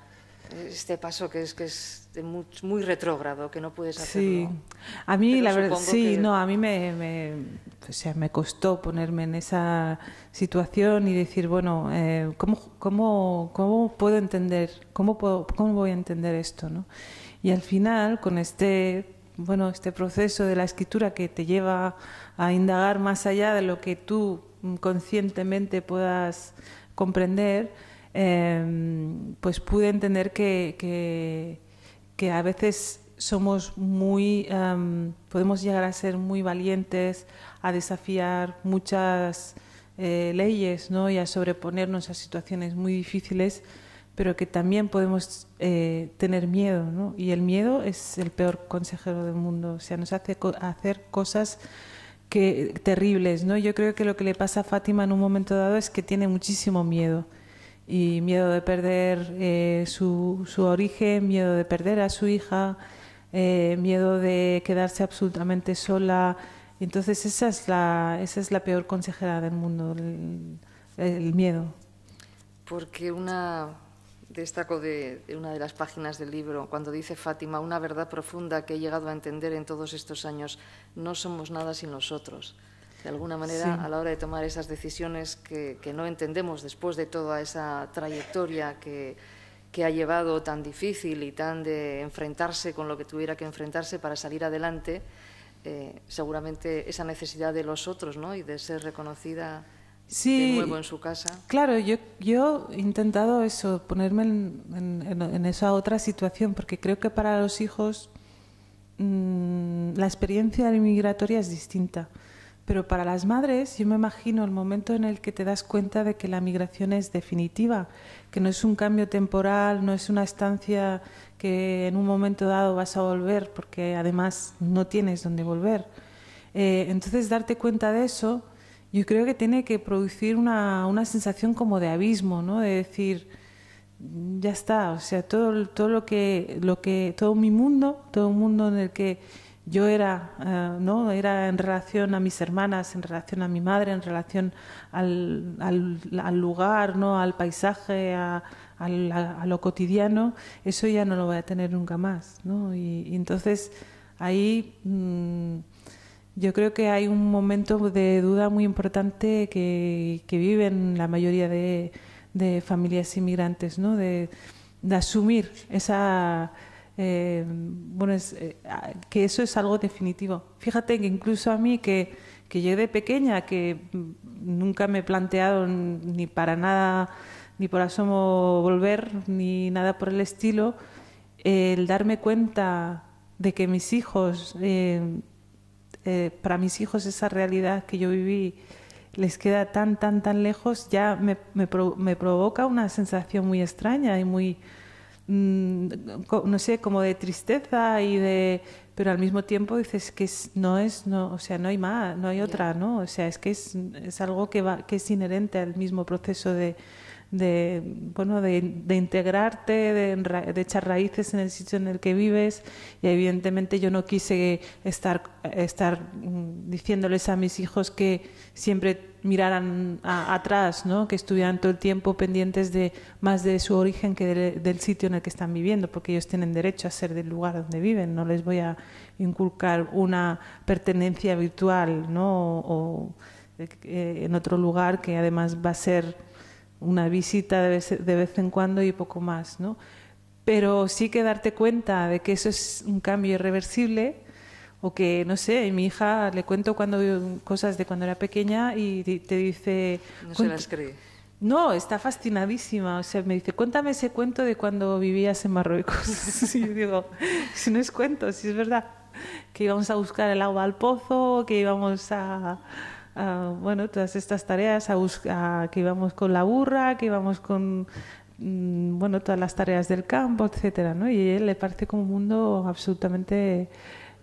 que es muy retrógrado, que no puedes hacerlo. Sí, a mí Pero la verdad, sí, que... no, a mí o sea, me costó ponerme en esa situación y decir, bueno, ¿cómo puedo entender, cómo voy a entender esto, ¿no? Y al final, con este proceso de la escritura que te lleva a indagar más allá de lo que tú conscientemente puedas comprender, pues pude entender que a veces somos podemos llegar a ser muy valientes, a desafiar muchas leyes, ¿no? Y a sobreponernos a situaciones muy difíciles, pero que también podemos tener miedo, ¿no? Y el miedo es el peor consejero del mundo, o sea, nos hace hacer cosas terribles, ¿no? Yo creo que lo que le pasa a Fátima en un momento dado es que tiene muchísimo miedo, y miedo de perder su origen, miedo de perder a su hija, miedo de quedarse absolutamente sola. Entonces esa es la peor consejera del mundo, el miedo. Porque destaco de una de las páginas del libro, cuando dice Fátima, una verdad profunda que he llegado a entender en todos estos años: no somos nada sin nosotros. De alguna manera, sí, a la hora de tomar esas decisiones que no entendemos después de toda esa trayectoria que ha llevado tan difícil y tan de enfrentarse con lo que tuviera que enfrentarse para salir adelante, seguramente esa necesidad de los otros, ¿no? Y de ser reconocida de nuevo en su casa. Claro, yo he intentado eso, ponerme en esa otra situación, porque creo que para los hijos la experiencia migratoria es distinta. Pero para las madres, yo me imagino el momento en el que te das cuenta de que la migración es definitiva, que no es un cambio temporal, no es una estancia que en un momento dado vas a volver, porque además no tienes dónde volver. Entonces, darte cuenta de eso, yo creo que tiene que producir una sensación como de abismo, ¿no? De decir, ya está, o sea, todo mi mundo, todo un mundo en el que yo era, ¿no? Era en relación a mis hermanas, en relación a mi madre, en relación al lugar, ¿no? Al paisaje, a lo cotidiano. Eso ya no lo voy a tener nunca más, ¿no? Y entonces ahí yo creo que hay un momento de duda muy importante que viven la mayoría de familias inmigrantes, ¿no? De asumir esa... que eso es algo definitivo. Fíjate que incluso a mí, que yo de pequeña, que nunca me he planteado ni para nada, ni por asomo volver, ni nada por el estilo, el darme cuenta de que mis hijos, para mis hijos esa realidad que yo viví les queda tan lejos, ya me provoca una sensación muy extraña y muy... no sé, como de tristeza pero al mismo tiempo dices que o sea, no hay más, no hay otra, ¿no? O sea, es que es algo que es inherente al mismo proceso de integrarte, de echar raíces en el sitio en el que vives. Y evidentemente yo no quise estar diciéndoles a mis hijos que siempre miraran atrás, ¿no? Que estuvieran todo el tiempo pendientes más de su origen que del sitio en el que están viviendo, porque ellos tienen derecho a ser del lugar donde viven. No les voy a inculcar una pertenencia virtual, ¿no? O en otro lugar que además va a ser una visita de vez en cuando y poco más, ¿no? Pero sí que darte cuenta de que eso es un cambio irreversible, o que, no sé, a mi hija le cuento cosas de cuando era pequeña y te dice... No se las cree. No, está fascinadísima. O sea, me dice, cuéntame ese cuento de cuando vivías en Marruecos. Y yo digo, si no es cuento, si es verdad. Que íbamos a buscar el agua al pozo, que íbamos todas estas tareas, que íbamos con la burra, que íbamos con, todas las tareas del campo, etcétera, ¿no? Y a él le parece como un mundo absolutamente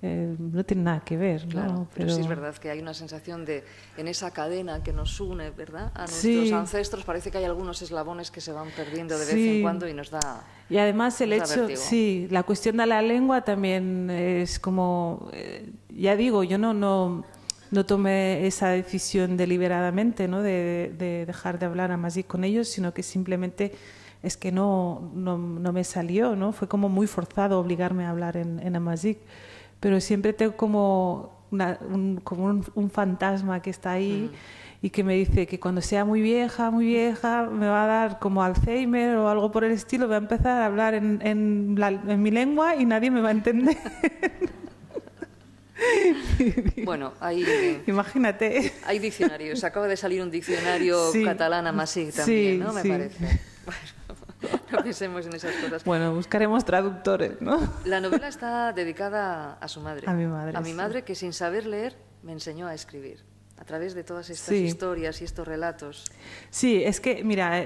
no tiene nada que ver, claro, ¿no? pero sí es verdad que hay una sensación de, en esa cadena que nos une, ¿verdad?, a nuestros sí. ancestros, parece que hay algunos eslabones que se van perdiendo de vez Sí. en cuando y nos da... Y además el nos da hecho, vértigo. sí, la cuestión de la lengua también es como, ya digo, yo no tomé esa decisión deliberadamente, ¿no?, de dejar de hablar amazigh con ellos, sino que simplemente es que no me salió, ¿no? Fue como muy forzado obligarme a hablar en amazigh, pero siempre tengo como un fantasma que está ahí y que me dice que cuando sea muy vieja me va a dar como Alzheimer o algo por el estilo, voy a empezar a hablar en mi lengua y nadie me va a entender. Bueno, imagínate. Hay diccionarios, acaba de salir un diccionario sí, catalán amazigh también, sí, ¿no? Me sí. parece. Bueno, no pensemos en esas cosas. Bueno, buscaremos traductores, ¿no? La novela está dedicada a su madre. A mi madre. A mi sí. madre, que sin saber leer me enseñó a escribir. A través de todas estas Sí. historias y estos relatos. Sí, es que, mira,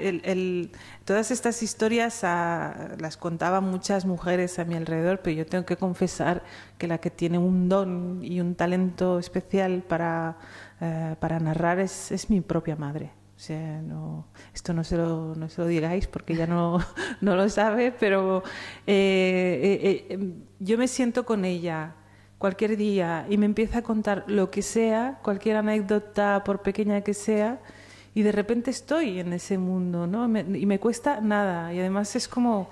todas estas historias las contaban muchas mujeres a mi alrededor, pero yo tengo que confesar que la que tiene un don y un talento especial para narrar es mi propia madre. O sea, esto no se lo digáis porque ya no lo sabe, pero yo me siento con ella cualquier día y me empieza a contar lo que sea, cualquier anécdota, por pequeña que sea, y de repente estoy en ese mundo, ¿no? Y me cuesta nada, y además es como,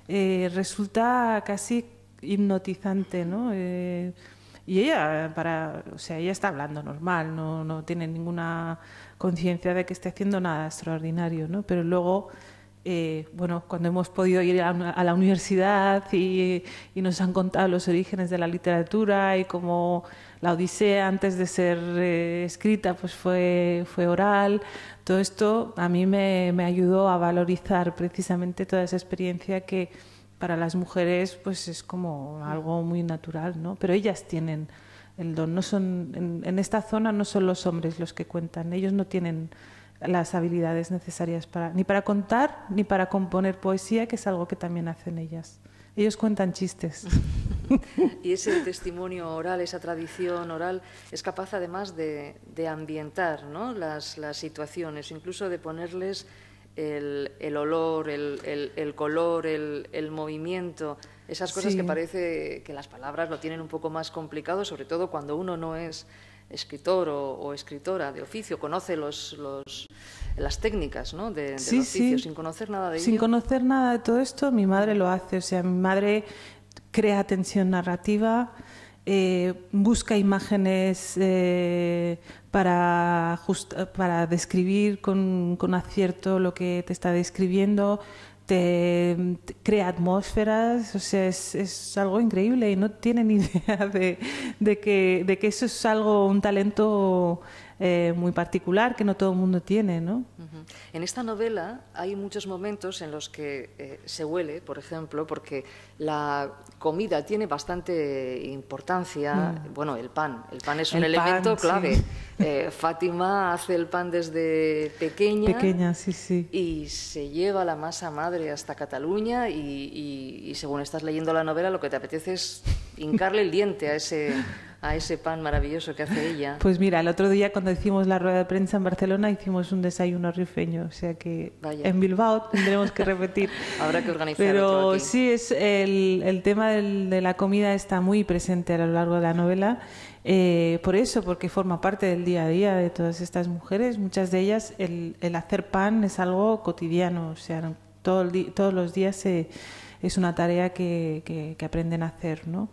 resulta casi hipnotizante, ¿no? Y ella, ella está hablando normal, no tiene ninguna conciencia de que esté haciendo nada extraordinario, ¿no? Pero luego... bueno, cuando hemos podido ir a la universidad y nos han contado los orígenes de la literatura y cómo la Odisea antes de ser escrita pues fue oral, todo esto a mí me ayudó a valorizar precisamente toda esa experiencia que para las mujeres pues es como algo muy natural, ¿no? Pero ellas tienen el don, no son, en esta zona no son los hombres los que cuentan, ellos no tienen las habilidades necesarias ni para contar ni para componer poesía, que es algo que también hacen ellas. Ellos cuentan chistes. Y ese testimonio oral, esa tradición oral, es capaz además de ambientar, ¿no?, las situaciones, incluso de ponerles el olor, el color, el movimiento, esas cosas Sí. que parece que las palabras lo tienen un poco más complicado, sobre todo cuando uno no es escritor o escritora de oficio, conoce las técnicas, ¿no?, del Sí, oficio, sí. sin conocer nada de ello. Sin conocer nada de todo esto, mi madre lo hace. O sea, mi madre crea tensión narrativa, busca imágenes para describir con acierto lo que te está describiendo, te crea atmósferas, o sea, es algo increíble y no tienen idea de que eso es un talento muy particular que no todo el mundo tiene, ¿no? En esta novela hay muchos momentos en los que se huele, por ejemplo, porque la comida tiene bastante importancia. Bueno, el pan es un elemento clave. Sí. Fátima hace el pan desde pequeña. Sí, sí. Y se lleva la masa madre hasta Cataluña y según estás leyendo la novela lo que te apetece es hincarle el diente a ese pan maravilloso que hace ella. Pues mira, el otro día cuando hicimos la rueda de prensa en Barcelona hicimos un desayuno rifeño, o sea que Vaya. En Bilbao tendremos que repetir. Habrá que organizar Pero otro aquí. Sí, el tema de la comida está muy presente a lo largo de la novela, por eso, porque forma parte del día a día de todas estas mujeres. Muchas de ellas el hacer pan es algo cotidiano, o sea, todos los días es una tarea que aprenden a hacer, ¿no?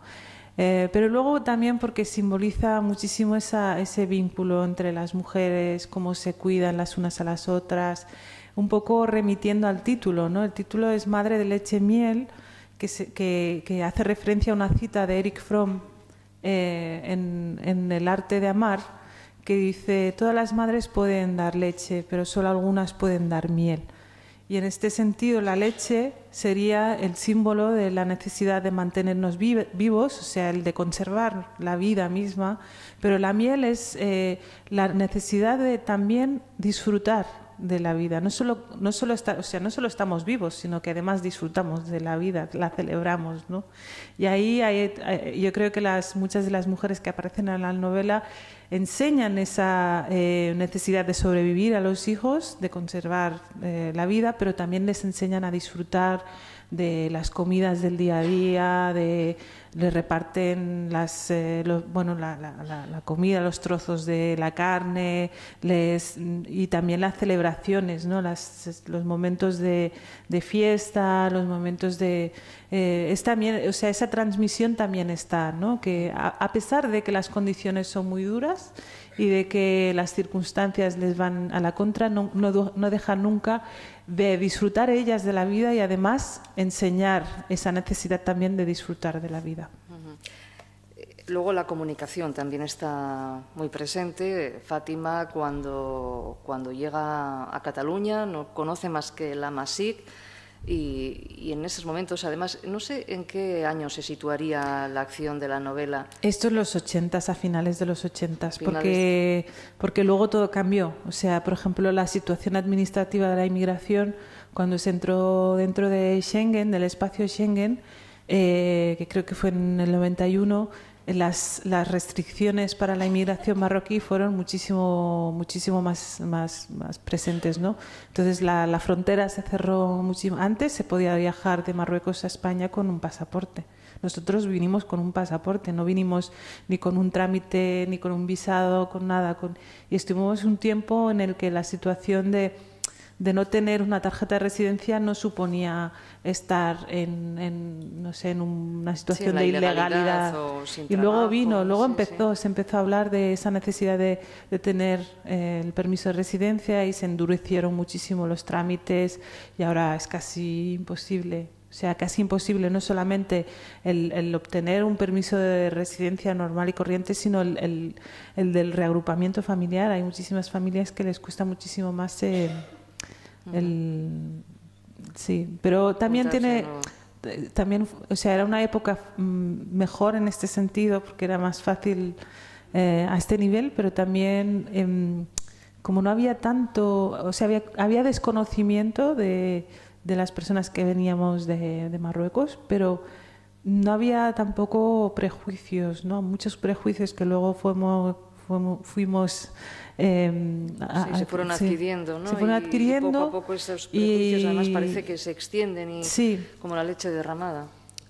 Pero luego también porque simboliza muchísimo ese vínculo entre las mujeres, cómo se cuidan las unas a las otras, un poco remitiendo al título, ¿no? El título es Madre de leche miel, que hace referencia a una cita de Erich Fromm en El arte de amar, que dice: todas las madres pueden dar leche, pero solo algunas pueden dar miel. Y en este sentido la leche sería el símbolo de la necesidad de mantenernos vivos, o sea, el de conservar la vida misma, pero la miel es la necesidad de también disfrutar de la vida. No solo estamos vivos, sino que además disfrutamos de la vida, la celebramos, ¿no? Y ahí yo creo que muchas de las mujeres que aparecen en la novela enseñan esa necesidad de sobrevivir a los hijos, de conservar la vida, pero también les enseñan a disfrutar de las comidas del día a día, les reparten la comida, los trozos de la carne, y también las celebraciones, ¿no? Los momentos de fiesta, los momentos de... también, o sea, esa transmisión también está, ¿no? Que a pesar de que las condiciones son muy duras y de que las circunstancias les van a la contra, no dejan nunca de disfrutar ellas de la vida y además enseñar esa necesidad también de disfrutar de la vida. Luego la comunicación también está muy presente. Fátima cuando llega a Cataluña no conoce más que la Masic y en esos momentos, además, no sé en qué año se situaría la acción de la novela. Esto en los 80s, a finales de los 80s, porque luego todo cambió. O sea, por ejemplo, la situación administrativa de la inmigración, cuando se entró dentro de Schengen, del espacio Schengen, que creo que fue en el 91, las restricciones para la inmigración marroquí fueron muchísimo más presentes, ¿no? Entonces la frontera se cerró muchísimo. Antes se podía viajar de Marruecos a España con un pasaporte. Nosotros vinimos con un pasaporte, no vinimos ni con un trámite, ni con un visado, con nada. Y estuvimos un tiempo en el que la situación de no tener una tarjeta de residencia no suponía estar en una situación de ilegalidad. Y luego se empezó a hablar de esa necesidad de tener el permiso de residencia y se endurecieron muchísimo los trámites y ahora es casi imposible. O sea, casi imposible no solamente el obtener un permiso de residencia normal y corriente, sino el del reagrupamiento familiar. Hay muchísimas familias que les cuesta muchísimo más sí, pero también o sea, era una época mejor en este sentido porque era más fácil a este nivel, pero también como no había tanto, o sea, había desconocimiento de las personas que veníamos de Marruecos, pero no había tampoco prejuicios, ¿no? Muchos prejuicios que luego fuimos se fueron adquiriendo, ¿no? Se fueron adquiriendo y poco a poco esos prejuicios además parece que se extienden como la leche derramada.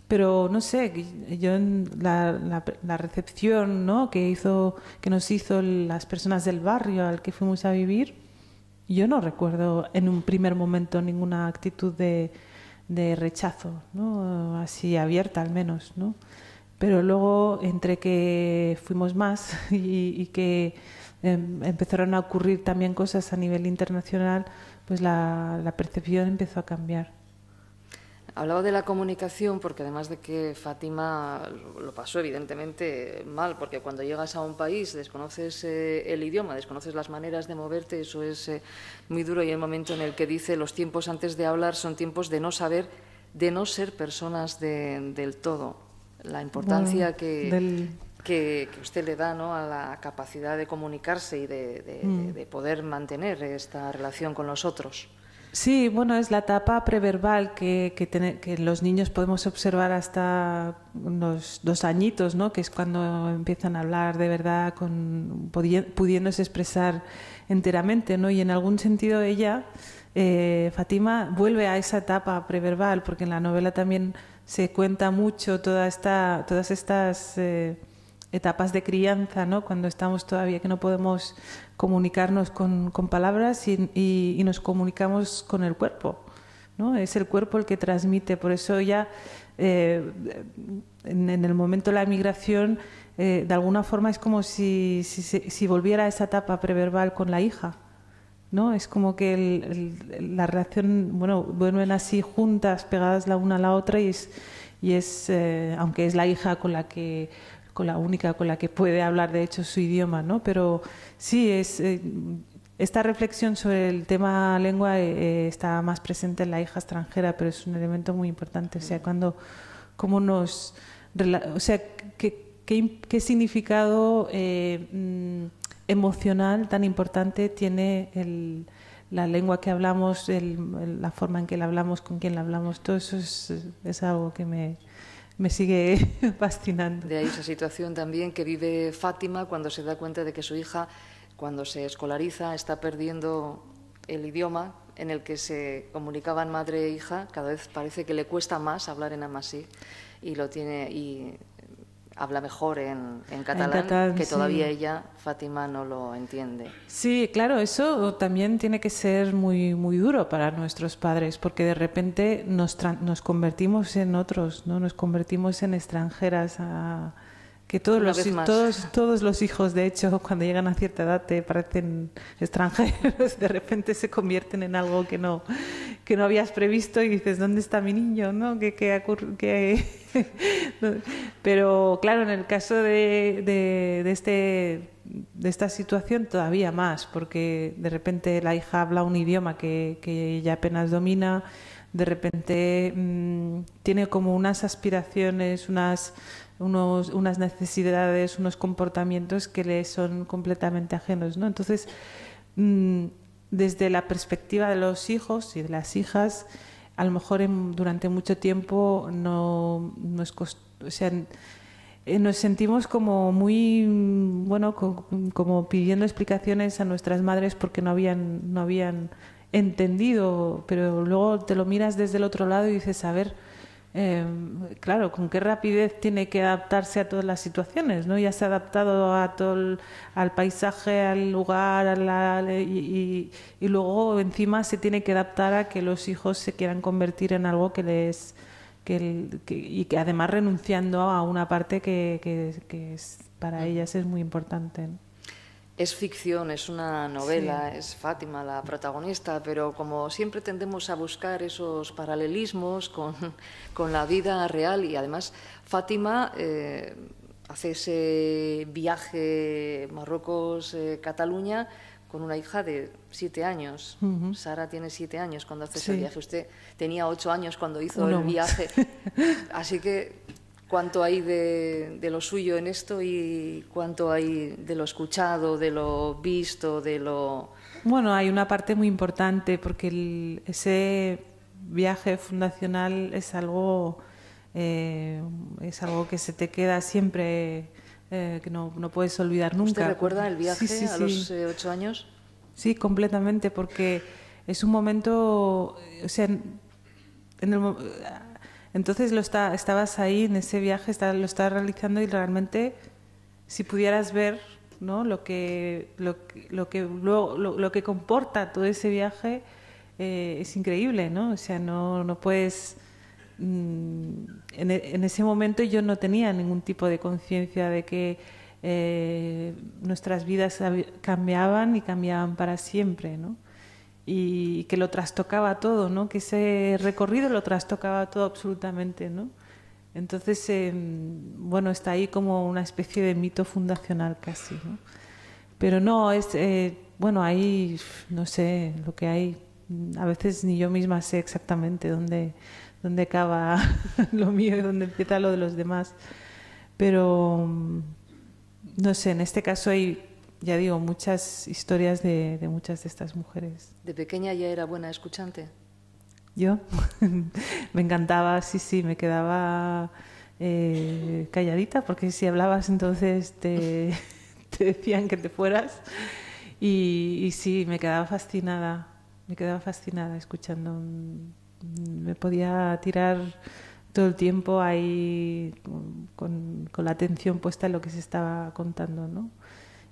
Pero no sé, yo la recepción, ¿no? que nos hizo las personas del barrio al que fuimos a vivir, yo no recuerdo en un primer momento ninguna actitud de rechazo, ¿no? Así abierta al menos, ¿no? Pero luego, entre que fuimos más y que empezaron a ocurrir también cosas a nivel internacional, pues la percepción empezó a cambiar. Hablaba de la comunicación porque además de que Fátima lo pasó evidentemente mal, porque cuando llegas a un país desconoces el idioma, desconoces las maneras de moverte, eso es muy duro, y hay un momento en el que dice los tiempos antes de hablar son tiempos de no saber, de no ser personas del todo. La importancia que usted le da, ¿no?, a la capacidad de comunicarse y de poder mantener esta relación con los otros. Sí, bueno, es la etapa preverbal que los niños podemos observar hasta unos 2 añitos, ¿no? Que es cuando empiezan a hablar de verdad, pudiéndose expresar enteramente, ¿no? Y en algún sentido ella, Fátima, vuelve a esa etapa preverbal, porque en la novela también se cuenta mucho todas estas etapas de crianza, ¿no? Cuando estamos todavía que no podemos comunicarnos con palabras y nos comunicamos con el cuerpo, ¿no? Es el cuerpo el que transmite. Por eso ya en el momento de la migración de alguna forma es como si volviera a esa etapa preverbal con la hija, ¿no? Es como que la relación, bueno, vuelven así juntas, pegadas la una a la otra y es aunque es la hija con la única con la que puede hablar de hecho su idioma, ¿no? Pero sí, esta reflexión sobre el tema lengua está más presente en la hija extranjera, pero es un elemento muy importante. O sea, qué significado emocional tan importante tiene la lengua que hablamos, la forma en que la hablamos, con quién la hablamos, todo eso es algo que me sigue fascinando. De ahí esa situación también que vive Fátima cuando se da cuenta de que su hija, cuando se escolariza, está perdiendo el idioma en el que se comunicaban madre e hija. Cada vez parece que le cuesta más hablar en amasí y habla mejor en catalán, que todavía ella, Fátima, no lo entiende. Sí, claro, eso también tiene que ser muy, muy duro para nuestros padres, porque de repente nos convertimos en otros, ¿no? Nos convertimos en extranjeras, que todos los hijos, de hecho, cuando llegan a cierta edad te parecen extranjeros, de repente se convierten en algo que no habías previsto y dices, ¿dónde está mi niño? ¿No? Pero claro, en el caso de esta situación todavía más, porque de repente la hija habla un idioma que ella apenas domina, de repente tiene como unas aspiraciones, unas necesidades, unos comportamientos que le son completamente ajenos, ¿no? Entonces, desde la perspectiva de los hijos y de las hijas, a lo mejor durante mucho tiempo nos sentimos como muy, bueno, como pidiendo explicaciones a nuestras madres porque no habían entendido, pero luego te lo miras desde el otro lado y dices, a ver, claro, con qué rapidez tiene que adaptarse a todas las situaciones, ¿no? Ya se ha adaptado al paisaje, al lugar, y luego encima se tiene que adaptar a que los hijos se quieran convertir en algo y que además renunciando a una parte que para ellas es muy importante, ¿no? Es ficción, es una novela, sí. Es Fátima la protagonista, pero como siempre tendemos a buscar esos paralelismos con la vida real, y además Fátima hace ese viaje Marruecos-Cataluña con una hija de 7 años. Sara tiene 7 años cuando hace ese viaje. Usted tenía 8 años cuando hizo el viaje. Así que, ¿cuánto hay de lo suyo en esto y cuánto hay de lo escuchado, de lo visto, de lo...? Bueno, hay una parte muy importante porque ese viaje fundacional es algo que se te queda siempre, que no puedes olvidar nunca. ¿Usted recuerda el viaje a los 8 años? Sí, completamente, porque es un momento, o sea, entonces estabas ahí en ese viaje, lo estabas realizando y realmente si pudieras ver, ¿no? lo que comporta todo ese viaje es increíble, ¿no? O sea, no puedes en ese momento yo no tenía ningún tipo de conciencia de que nuestras vidas cambiaban y cambiaban para siempre, ¿no? Y que lo trastocaba todo, ¿no? Que ese recorrido lo trastocaba todo absolutamente, ¿no? Entonces, bueno, está ahí como una especie de mito fundacional casi, ¿no? Pero no, bueno, ahí no sé lo que hay. A veces ni yo misma sé exactamente dónde acaba lo mío y dónde empieza lo de los demás. Pero, no sé, en este caso hay, ya digo, muchas historias de muchas de estas mujeres. ¿De pequeña ya era buena escuchante? ¿Yo? Me encantaba, sí, me quedaba calladita, porque si hablabas entonces te decían que te fueras. Y sí, me quedaba fascinada escuchando. Me podía tirar todo el tiempo ahí con la atención puesta en lo que se estaba contando, ¿no?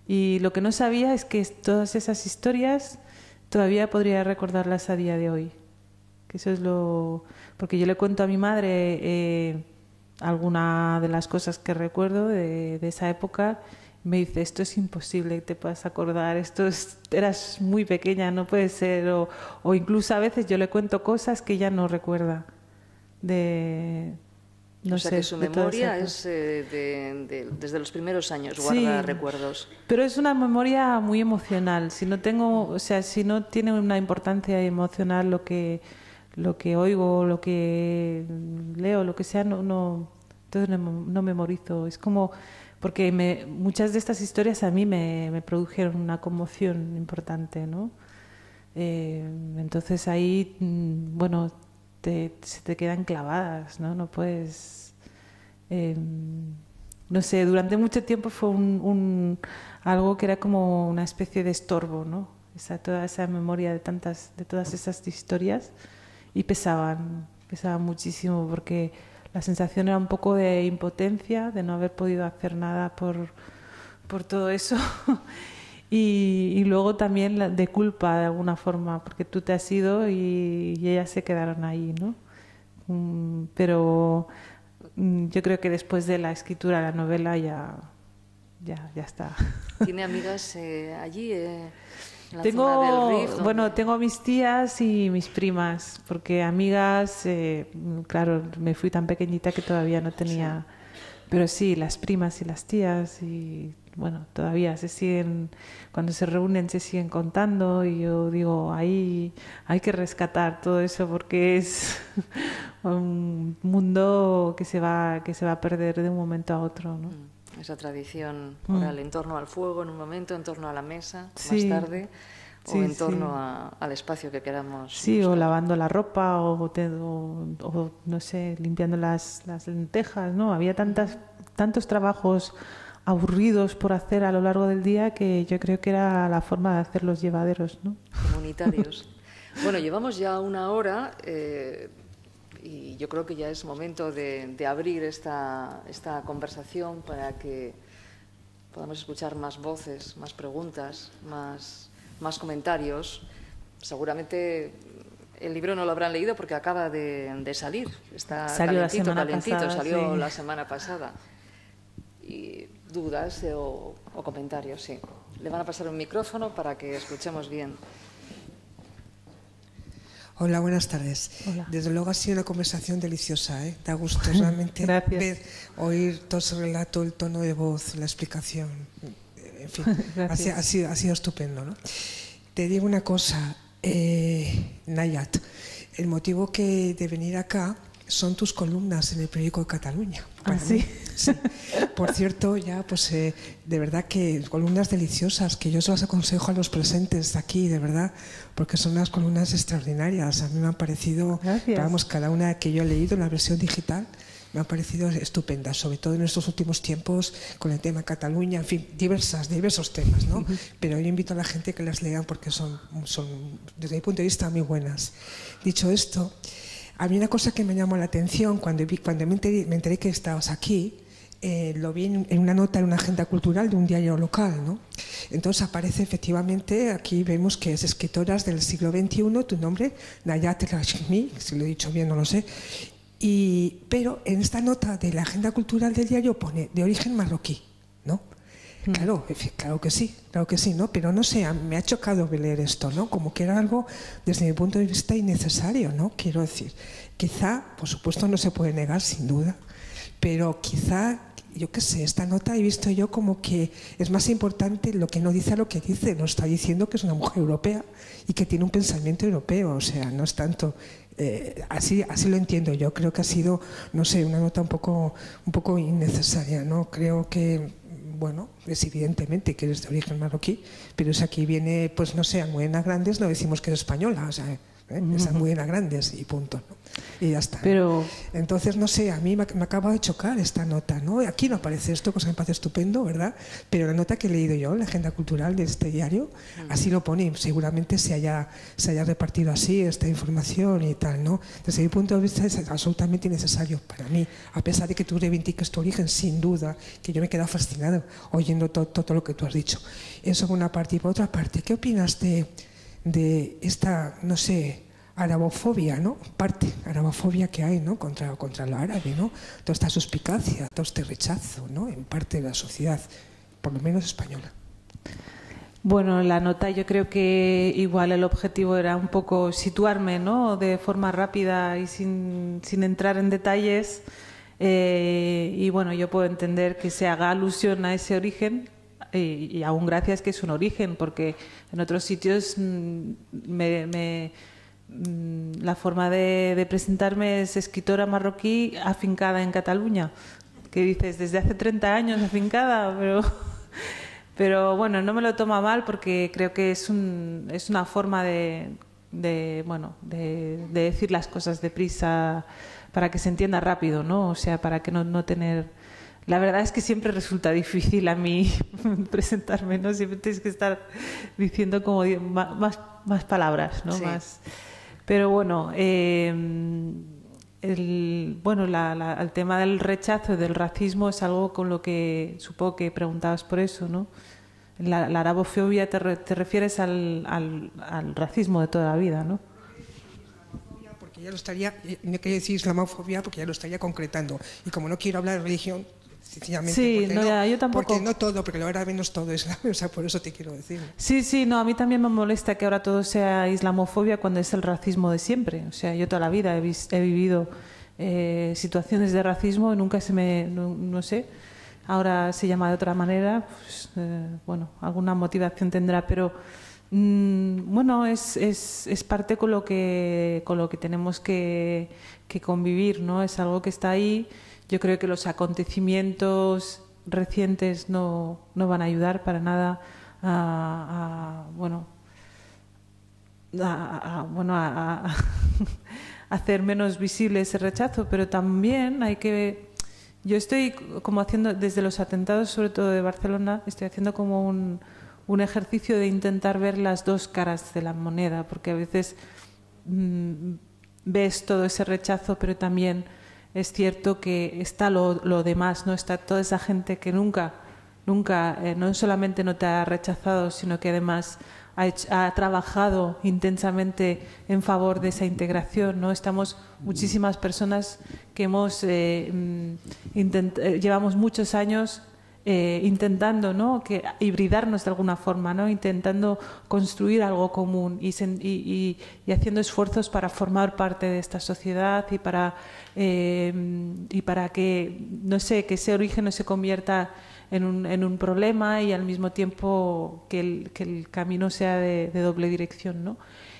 Y lo que no sabía es que todas esas historias todavía podría recordarlas a día de hoy. Que eso es porque yo le cuento a mi madre alguna de las cosas que recuerdo de esa época. Me dice, esto es imposible que te puedas acordar, eras muy pequeña, no puede ser. O incluso a veces yo le cuento cosas que ella no recuerda. O sea que su memoria es desde los primeros años, guarda recuerdos. Pero es una memoria muy emocional. Si no tiene una importancia emocional lo que oigo, lo que leo, lo que sea, entonces no memorizo. Es como porque muchas de estas historias a mí me produjeron una conmoción importante, ¿no? Entonces ahí, bueno, se te quedan clavadas, ¿no? No puedes... no sé, durante mucho tiempo fue algo que era como una especie de estorbo, ¿no? Toda esa memoria de todas esas historias, y pesaban muchísimo, porque la sensación era un poco de impotencia, de no haber podido hacer nada por todo eso. Y luego también de culpa, de alguna forma, porque tú te has ido y ellas se quedaron ahí, ¿no? Pero yo creo que después de la escritura de la novela ya está. ¿Tiene amigas allí, en la zona del Rif? Bueno, tengo mis tías y mis primas, porque amigas, claro, me fui tan pequeñita que todavía no tenía... Sí. Pero sí, las primas y las tías, y bueno, todavía se siguen, cuando se reúnen se siguen contando, y yo digo, ahí hay que rescatar todo eso, porque es un mundo que se va a perder de un momento a otro, ¿no? Esa tradición oral, en torno al fuego en un momento, en torno a la mesa sí. más tarde, o en torno al espacio que queramos. Sí, buscar. O lavando la ropa, o no sé, limpiando las lentejas, ¿no? Había tantos trabajos aburridos por hacer a lo largo del día, que yo creo que era la forma de hacerlos llevaderos, ¿no? Comunitarios. Bueno, llevamos ya 1 hora, y yo creo que ya es momento de abrir esta conversación para que podamos escuchar más voces, más preguntas, más comentarios. Seguramente el libro no lo habrán leído porque acaba de salir. Está calentito, salió la semana pasada. Y dudas o comentarios, sí. Le van a pasar un micrófono para que escuchemos bien. Hola, buenas tardes. Hola. Desde luego ha sido una conversación deliciosa, ¿eh? Da gusto realmente oír todo ese relato, el tono de voz, la explicación. En fin, ha sido estupendo, ¿no? Te digo una cosa, Nayat, el motivo de venir acá son tus columnas en el periódico de Cataluña. ¿Sí? Sí. Por cierto, ya pues de verdad que columnas deliciosas, que yo se las aconsejo a los presentes aquí, de verdad, porque son unas columnas extraordinarias. A mí me han parecido, vamos, cada una que yo he leído en la versión digital, me han parecido estupendas, sobre todo en estos últimos tiempos con el tema Cataluña, en fin, diversos temas, ¿no? Pero yo invito a la gente que las lean porque son, desde mi punto de vista, muy buenas. Dicho esto, a mí una cosa que me llamó la atención cuando me enteré que estabas aquí, lo vi en una nota en una agenda cultural de un diario local, ¿no? Entonces aparece efectivamente, aquí vemos que es escritoras del siglo XXI, tu nombre, Nayat Rashmi, si lo he dicho bien no lo sé, pero en esta nota de la agenda cultural del diario pone de origen marroquí, ¿no? Claro que sí, ¿no? Pero no sé, me ha chocado leer esto, ¿no? Como que era algo, desde mi punto de vista, innecesario, ¿no? Quiero decir, quizá, por supuesto no se puede negar, sin duda, pero quizá, yo qué sé, esta nota he visto yo como que es más importante lo que no dice a lo que dice. Nos está diciendo que es una mujer europea y que tiene un pensamiento europeo, o sea, no es tanto... así lo entiendo yo. Creo que ha sido, no sé, una nota un poco innecesaria, ¿no? Creo que, bueno, es evidentemente que eres de origen marroquí, pero si aquí viene, pues no sé, Almudena Grandes, no decimos que es española, o sea, es Almudena Grandes y punto, ¿no? Y ya está. Pero... Entonces, no sé, a mí me acaba de chocar esta nota, ¿no? Aquí no aparece esto, cosa que me parece estupendo, ¿verdad? Pero la nota que he leído yo, la agenda cultural de este diario, así lo pone, seguramente se haya repartido así esta información y tal, ¿no? Desde mi punto de vista es absolutamente innecesario para mí, a pesar de que tú reivindiques tu origen, sin duda, que yo me he quedado fascinado oyendo todo lo que tú has dicho. Eso por una parte. Y por otra parte, ¿qué opinas de esta, no sé, arabofobia, ¿no? Arabofobia que hay, ¿no? Contra lo árabe, ¿no? Toda esta suspicacia, todo este rechazo, ¿no? En parte de la sociedad, por lo menos española. Bueno, la nota yo creo que igual el objetivo era un poco situarme, ¿no? De forma rápida y sin entrar en detalles. Y bueno, yo puedo entender que se haga alusión a ese origen. Y aún gracias que es un origen, porque en otros sitios la forma de presentarme es escritora marroquí afincada en Cataluña. Que dices, desde hace 30 años afincada, Pero bueno, no me lo toma mal porque creo que es una forma de decir las cosas deprisa para que se entienda rápido, ¿no? O sea, para que no tener... La verdad es que siempre resulta difícil a mí presentarme, ¿no? Siempre tienes que estar diciendo como más palabras, ¿no? Sí. Pero bueno, el tema del rechazo y del racismo es algo con lo que supongo que preguntabas por eso, ¿no? La arabofobia te refieres al racismo de toda la vida, ¿no? Porque ya lo estaría, no quiero decir islamofobia porque ya lo estaría concretando. Y como no quiero hablar de religión, sencillamente, sí, yo tampoco. Porque no todo, porque ahora menos todo es, o sea, por eso te quiero decir. Sí, no, a mí también me molesta que ahora todo sea islamofobia cuando es el racismo de siempre. O sea, yo toda la vida he vivido situaciones de racismo y nunca no sé, ahora se llama de otra manera, pues, alguna motivación tendrá, pero bueno, es parte con lo que tenemos que convivir, ¿no? Es algo que está ahí. Yo creo que los acontecimientos recientes no van a ayudar para nada a hacer menos visible ese rechazo, pero también hay que... Yo estoy como haciendo, desde los atentados, sobre todo de Barcelona, estoy haciendo como un ejercicio de intentar ver las dos caras de la moneda, porque a veces ves todo ese rechazo, pero también es cierto que está lo demás, ¿no? Está toda esa gente que nunca, no solamente no te ha rechazado, sino que además ha trabajado intensamente en favor de esa integración, ¿no? Estamos muchísimas personas que llevamos muchos años intentando, ¿no? Hibridarnos de alguna forma, ¿no? Intentando construir algo común y haciendo esfuerzos para formar parte de esta sociedad y para que, no sé, que ese origen no se convierta en un problema y al mismo tiempo que el camino sea de doble dirección, ¿no?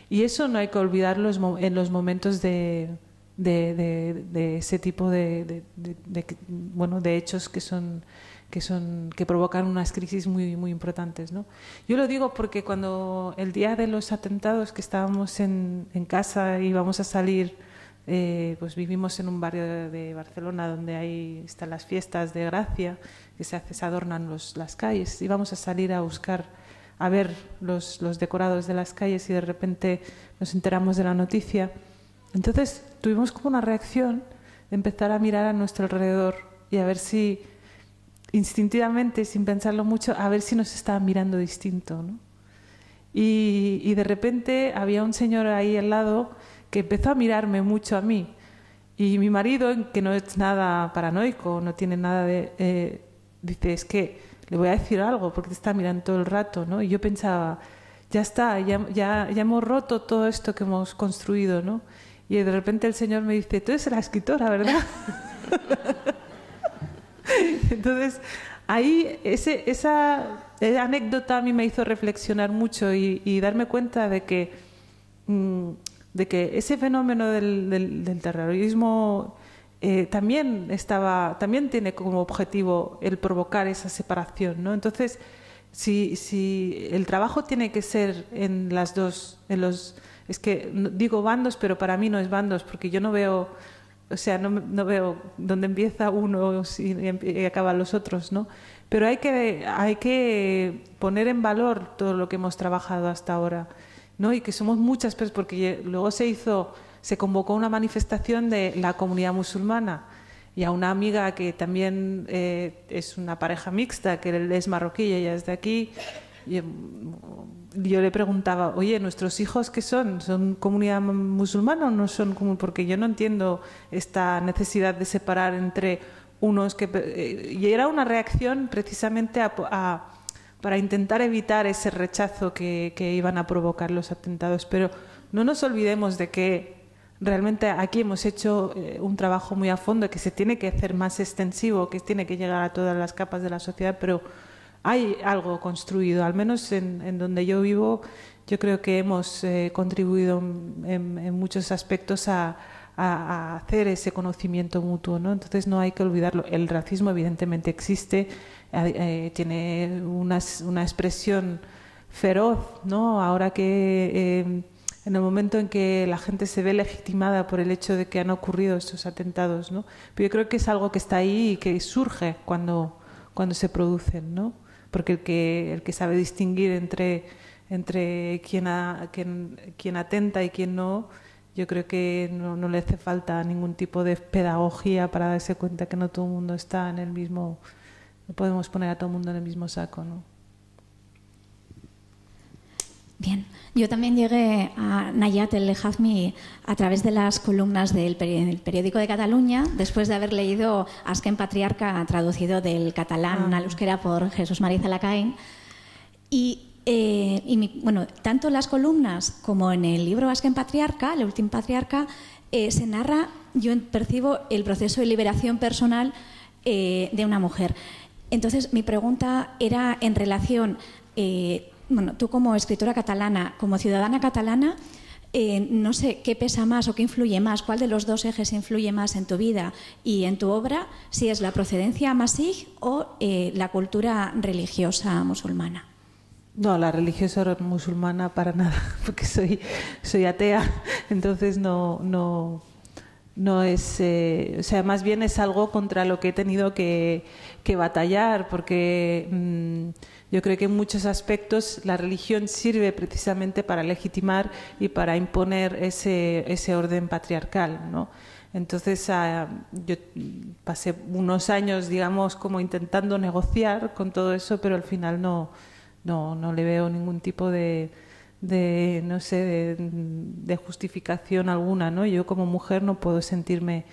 Y eso no hay que olvidarlo en los momentos de ese tipo de hechos que provocan unas crisis muy, muy importantes, ¿no? Yo lo digo porque cuando el día de los atentados, que estábamos en casa y íbamos a salir, pues vivimos en un barrio de Barcelona donde están las fiestas de Gracia, que se adornan las calles, íbamos a salir a ver los decorados de las calles y de repente nos enteramos de la noticia. Entonces tuvimos como una reacción de empezar a mirar a nuestro alrededor y a ver si instintivamente, sin pensarlo mucho, a ver si nos estaban mirando distinto, ¿no? Y de repente había un señor ahí al lado que empezó a mirarme mucho a mí. Y mi marido, que no es nada paranoico, no tiene nada dice, es que le voy a decir algo porque te está mirando todo el rato, ¿no? Y yo pensaba, ya está, ya hemos roto todo esto que hemos construido, ¿no? Y de repente el señor me dice, tú eres la escritora, ¿verdad? Entonces, ahí esa anécdota a mí me hizo reflexionar mucho y darme cuenta de que ese fenómeno del terrorismo también tiene como objetivo el provocar esa separación, ¿no? Entonces, si el trabajo tiene que ser en las dos, es que digo bandos, pero para mí no es bandos, porque yo no veo... O sea, no veo dónde empieza uno y acaban los otros, ¿no? Pero hay que poner en valor todo lo que hemos trabajado hasta ahora, ¿no? Y que somos muchas personas, porque luego se convocó una manifestación de la comunidad musulmana y a una amiga que también es una pareja mixta, que él es marroquí y ella es de aquí. Yo le preguntaba, oye, ¿nuestros hijos qué son? ¿Son comunidad musulmana o no son común? Porque yo no entiendo esta necesidad de separar entre unos que... y era una reacción precisamente para intentar evitar ese rechazo que iban a provocar los atentados. Pero no nos olvidemos de que realmente aquí hemos hecho un trabajo muy a fondo, que se tiene que hacer más extensivo, que tiene que llegar a todas las capas de la sociedad, pero hay algo construido, al menos en donde yo vivo. Yo creo que hemos contribuido en muchos aspectos a hacer ese conocimiento mutuo, ¿no? Entonces no hay que olvidarlo. El racismo evidentemente existe tiene una expresión feroz, ¿no? Ahora que en el momento en que la gente se ve legitimada por el hecho de que han ocurrido estos atentados, ¿no? Pero yo creo que es algo que está ahí y que surge cuando se producen, ¿no? Porque el que sabe distinguir entre quien atenta y quien no, yo creo que no le hace falta ningún tipo de pedagogía para darse cuenta que no todo el mundo está en el mismo, no podemos poner a todo el mundo en el mismo saco, ¿no? Bien, yo también llegué a Nayat El Hazmi a través de las columnas del periódico de Cataluña, después de haber leído Azken Patriarca, traducido del catalán al euskera por Jesús María Zalacain. Bueno, tanto en las columnas como en el libro Azken Patriarca, el último patriarca, se narra, yo percibo el proceso de liberación personal de una mujer. Entonces, mi pregunta era en relación... bueno, tú como escritora catalana, como ciudadana catalana, no sé qué pesa más o qué influye más, cuál de los dos ejes influye más en tu vida y en tu obra, si es la procedencia masij o la cultura religiosa musulmana. No, la religiosa musulmana para nada, porque soy atea, entonces no es, o sea, más bien es algo contra lo que he tenido que batallar, porque yo creo que en muchos aspectos la religión sirve precisamente para legitimar y para imponer ese orden patriarcal, ¿no? Entonces yo pasé unos años, digamos, como intentando negociar con todo eso, pero al final no le veo ningún tipo de no sé, de justificación alguna, ¿no? Yo como mujer no puedo sentirme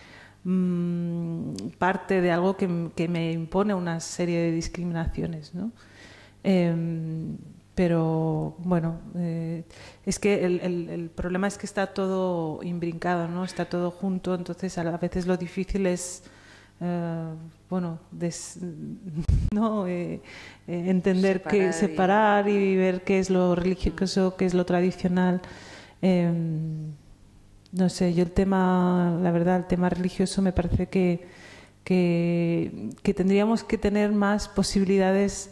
parte de algo que me impone una serie de discriminaciones, ¿no? Pero bueno, es que el problema es que está todo imbrincado, ¿no? Está todo junto, entonces a veces lo difícil es bueno, entender separar y ver qué es lo religioso, qué es lo tradicional. No sé, yo la verdad, el tema religioso me parece que tendríamos que tener más posibilidades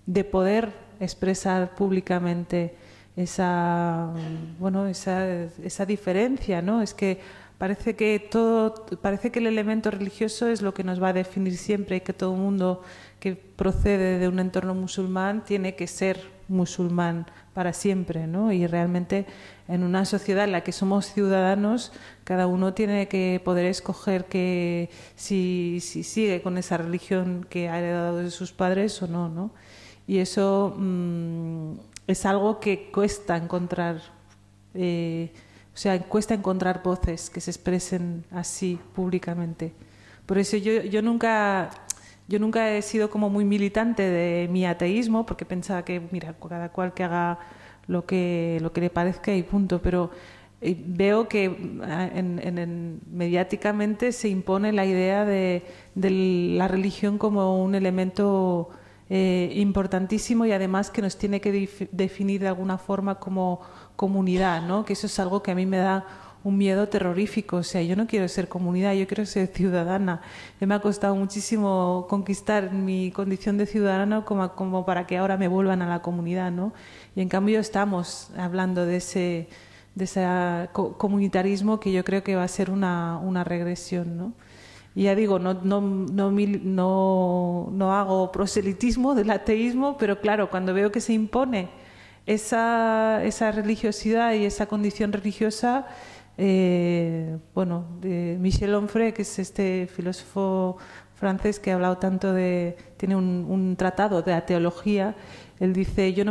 de poder expresar públicamente esa diferencia, ¿no? Es que parece que el elemento religioso es lo que nos va a definir siempre y que todo mundo que procede de un entorno musulmán tiene que ser musulmán para siempre, ¿no? Y realmente en una sociedad en la que somos ciudadanos, cada uno tiene que poder escoger si sigue con esa religión que ha heredado de sus padres o no, ¿no? Y eso es algo que cuesta encontrar. Cuesta encontrar voces que se expresen así públicamente. Por eso yo nunca he sido como muy militante de mi ateísmo, porque pensaba que, mira, cada cual que haga lo que le parezca y punto. Pero veo que mediáticamente se impone la idea de la religión como un elemento importantísimo y además que nos tiene que definir de alguna forma como comunidad, ¿no? Que eso es algo que a mí me da un miedo terrorífico. O sea, yo no quiero ser comunidad, yo quiero ser ciudadana. Me ha costado muchísimo conquistar mi condición de ciudadana como para que ahora me vuelvan a la comunidad, ¿no? Y en cambio estamos hablando de ese comunitarismo que yo creo que va a ser una regresión, ¿no? Y ya digo, no hago proselitismo del ateísmo, pero claro, cuando veo que se impone esa religiosidad y esa condición religiosa, Michel Onfray, que es este filósofo francés que ha hablado tanto tiene un tratado de ateología, él dice, yo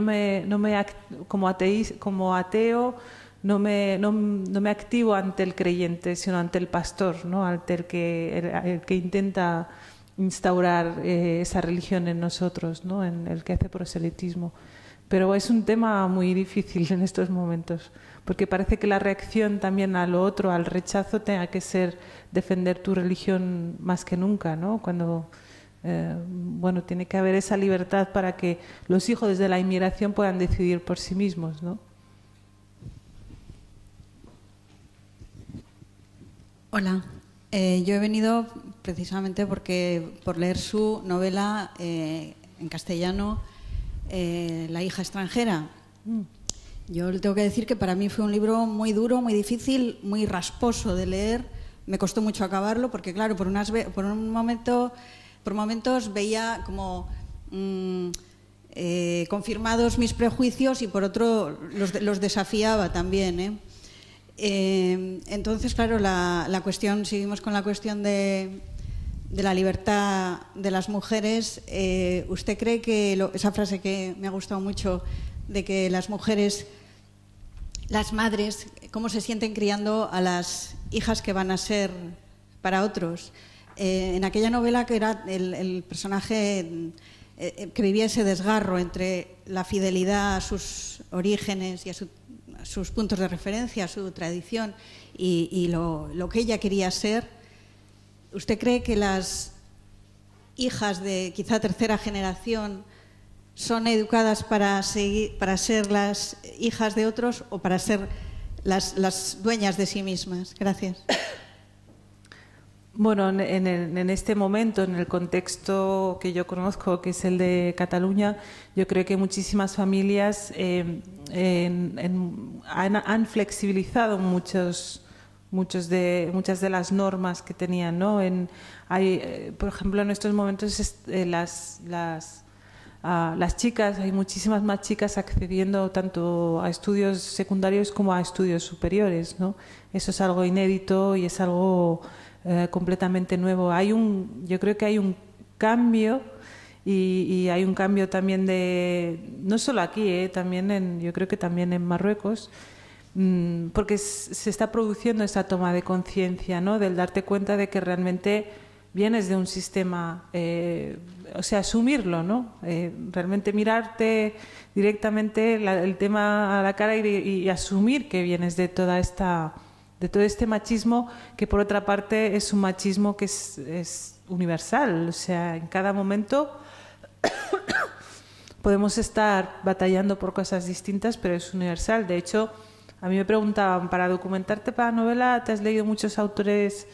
como ateo, no me activo ante el creyente, sino ante el pastor, ¿no? Ante el que intenta instaurar esa religión en nosotros, ¿no? En el que hace proselitismo. Pero es un tema muy difícil en estos momentos, porque parece que la reacción también a lo otro, al rechazo, tenga que ser defender tu religión más que nunca, ¿no? Cuando tiene que haber esa libertad para que los hijos de la inmigración puedan decidir por sí mismos, ¿no? Hola, Yo he venido precisamente por leer su novela en castellano, La hija extranjera. Yo le tengo que decir que para mí fue un libro muy duro, muy difícil, muy rasposo de leer. Me costó mucho acabarlo porque, claro, por momentos veía como confirmados mis prejuicios y por otro los desafiaba también, Entonces, claro, seguimos con la cuestión de la libertad de las mujeres. ¿Usted cree que esa frase que me ha gustado mucho de que las mujeres, las madres, cómo se sienten criando a las hijas que van a ser para otros? En aquella novela que era el personaje que vivía ese desgarro entre la fidelidad a sus orígenes y a sus puntos de referencia, a su tradición y lo que ella quería ser. ¿Usted cree que las hijas de quizá tercera generación son educadas para ser las hijas de otros o para ser las dueñas de sí mismas? Gracias. Bueno, en este momento, en el contexto que yo conozco, que es el de Cataluña, yo creo que muchísimas familias han flexibilizado muchas de las normas que tenían, ¿no? Por ejemplo, en estos momentos las chicas, hay muchísimas más chicas accediendo tanto a estudios secundarios como a estudios superiores, ¿no? Eso es algo inédito y es algo completamente nuevo. Yo creo que hay un cambio y hay un cambio también no solo aquí, también yo creo que también en Marruecos, porque se está produciendo esa toma de conciencia, ¿no? Del darte cuenta de que realmente vienes de un sistema, o sea, asumirlo, ¿no? Realmente mirarte directamente el tema a la cara y asumir que vienes de todo este machismo, que por otra parte es un machismo que es universal. O sea, en cada momento podemos estar batallando por cosas distintas, pero es universal. De hecho, a mí me preguntaban, para documentarte para la novela, ¿te has leído muchas autoras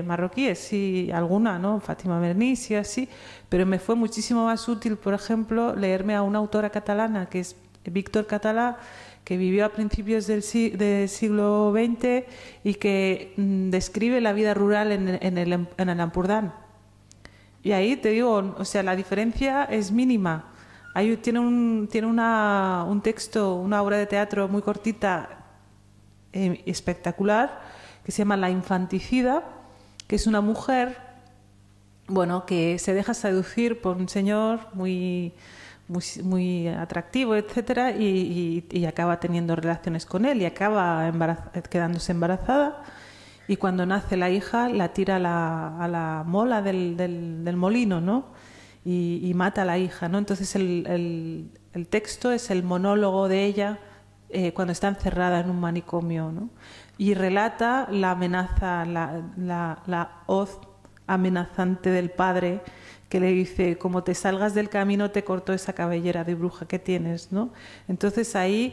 marroquíes? Sí, alguna, ¿no? Fátima Mernis y así, pero me fue muchísimo más útil, por ejemplo, leerme a una autora catalana, que es Víctor Català, que vivió a principios del siglo XX y que describe la vida rural en el Ampurdán. Y ahí te digo, o sea, la diferencia es mínima. Tiene un texto, una obra de teatro muy cortita, espectacular, que se llama La infanticida, que es una mujer, bueno, que se deja seducir por un señor muy atractivo, etcétera, y acaba teniendo relaciones con él y acaba quedándose embarazada, y cuando nace la hija la tira a la mola del molino, ¿no? Y mata a la hija, ¿no? Entonces el texto es el monólogo de ella cuando está encerrada en un manicomio, ¿no? Y relata la amenaza, la hoz amenazante del padre, que le dice: como te salgas del camino te corto esa cabellera de bruja que tienes, ¿no? Entonces ahí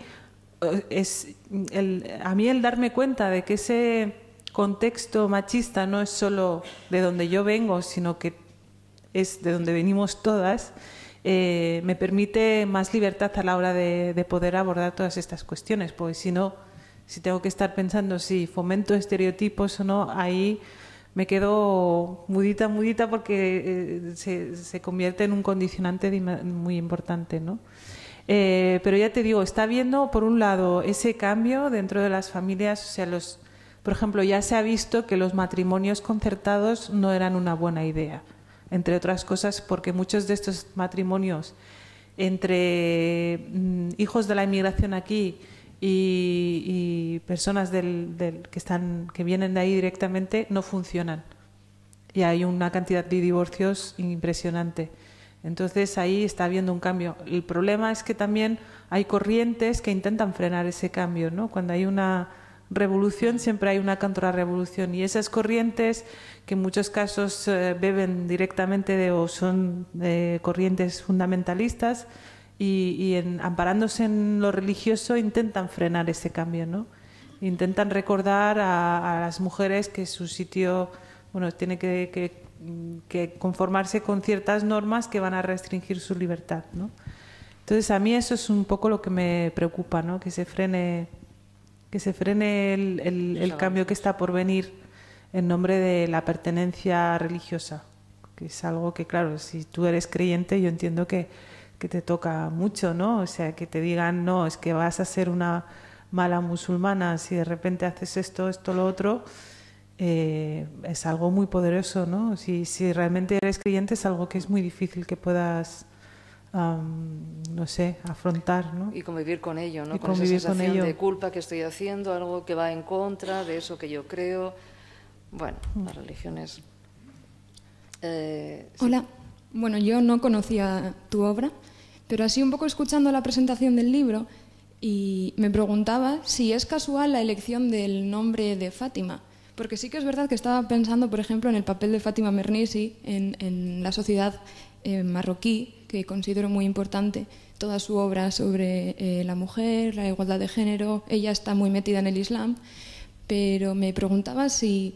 a mí el darme cuenta de que ese contexto machista no es solo de donde yo vengo, sino que es de donde venimos todas, me permite más libertad a la hora de poder abordar todas estas cuestiones, porque si no, si tengo que estar pensando si fomento estereotipos o no, ahí me quedo mudita porque se convierte en un condicionante muy importante, ¿no? Pero ya te digo, está habiendo, por un lado, ese cambio dentro de las familias. O sea, por ejemplo, ya se ha visto que los matrimonios concertados no eran una buena idea, entre otras cosas porque muchos de estos matrimonios entre hijos de la inmigración aquí y personas que vienen de ahí directamente no funcionan, y hay una cantidad de divorcios impresionante. Entonces ahí está habiendo un cambio. El problema es que también hay corrientes que intentan frenar ese cambio, ¿no? Cuando hay una revolución siempre hay una contrarrevolución, y esas corrientes, que en muchos casos beben directamente o son corrientes fundamentalistas, y amparándose en lo religioso intentan frenar ese cambio, ¿no? intentan recordar a las mujeres que su sitio, bueno, tiene que conformarse con ciertas normas que van a restringir su libertad, ¿no? Entonces a mí eso es un poco lo que me preocupa, ¿no? Que se frene el cambio que está por venir en nombre de la pertenencia religiosa, que es algo que, claro, si tú eres creyente, yo entiendo que te toca mucho, ¿no? O sea, que te digan, no, es que vas a ser una mala musulmana si de repente haces esto, lo otro, es algo muy poderoso, ¿no? Si realmente eres creyente es algo que es muy difícil que puedas, no sé, afrontar, ¿no? Y convivir con ello, ¿no? Y con esa convivir con sensación ello. de culpa que estoy haciendo, algo que va en contra de eso que yo creo. Bueno, las religiones... sí. Hola. Bueno, yo no conocía tu obra, pero así un poco escuchando la presentación del libro, y me preguntaba si es casual la elección del nombre de Fátima, porque sí que es verdad que estaba pensando, por ejemplo, en el papel de Fátima Mernissi en la sociedad marroquí, que considero muy importante, toda su obra sobre la mujer, la igualdad de género. Ella está muy metida en el Islam, pero me preguntaba si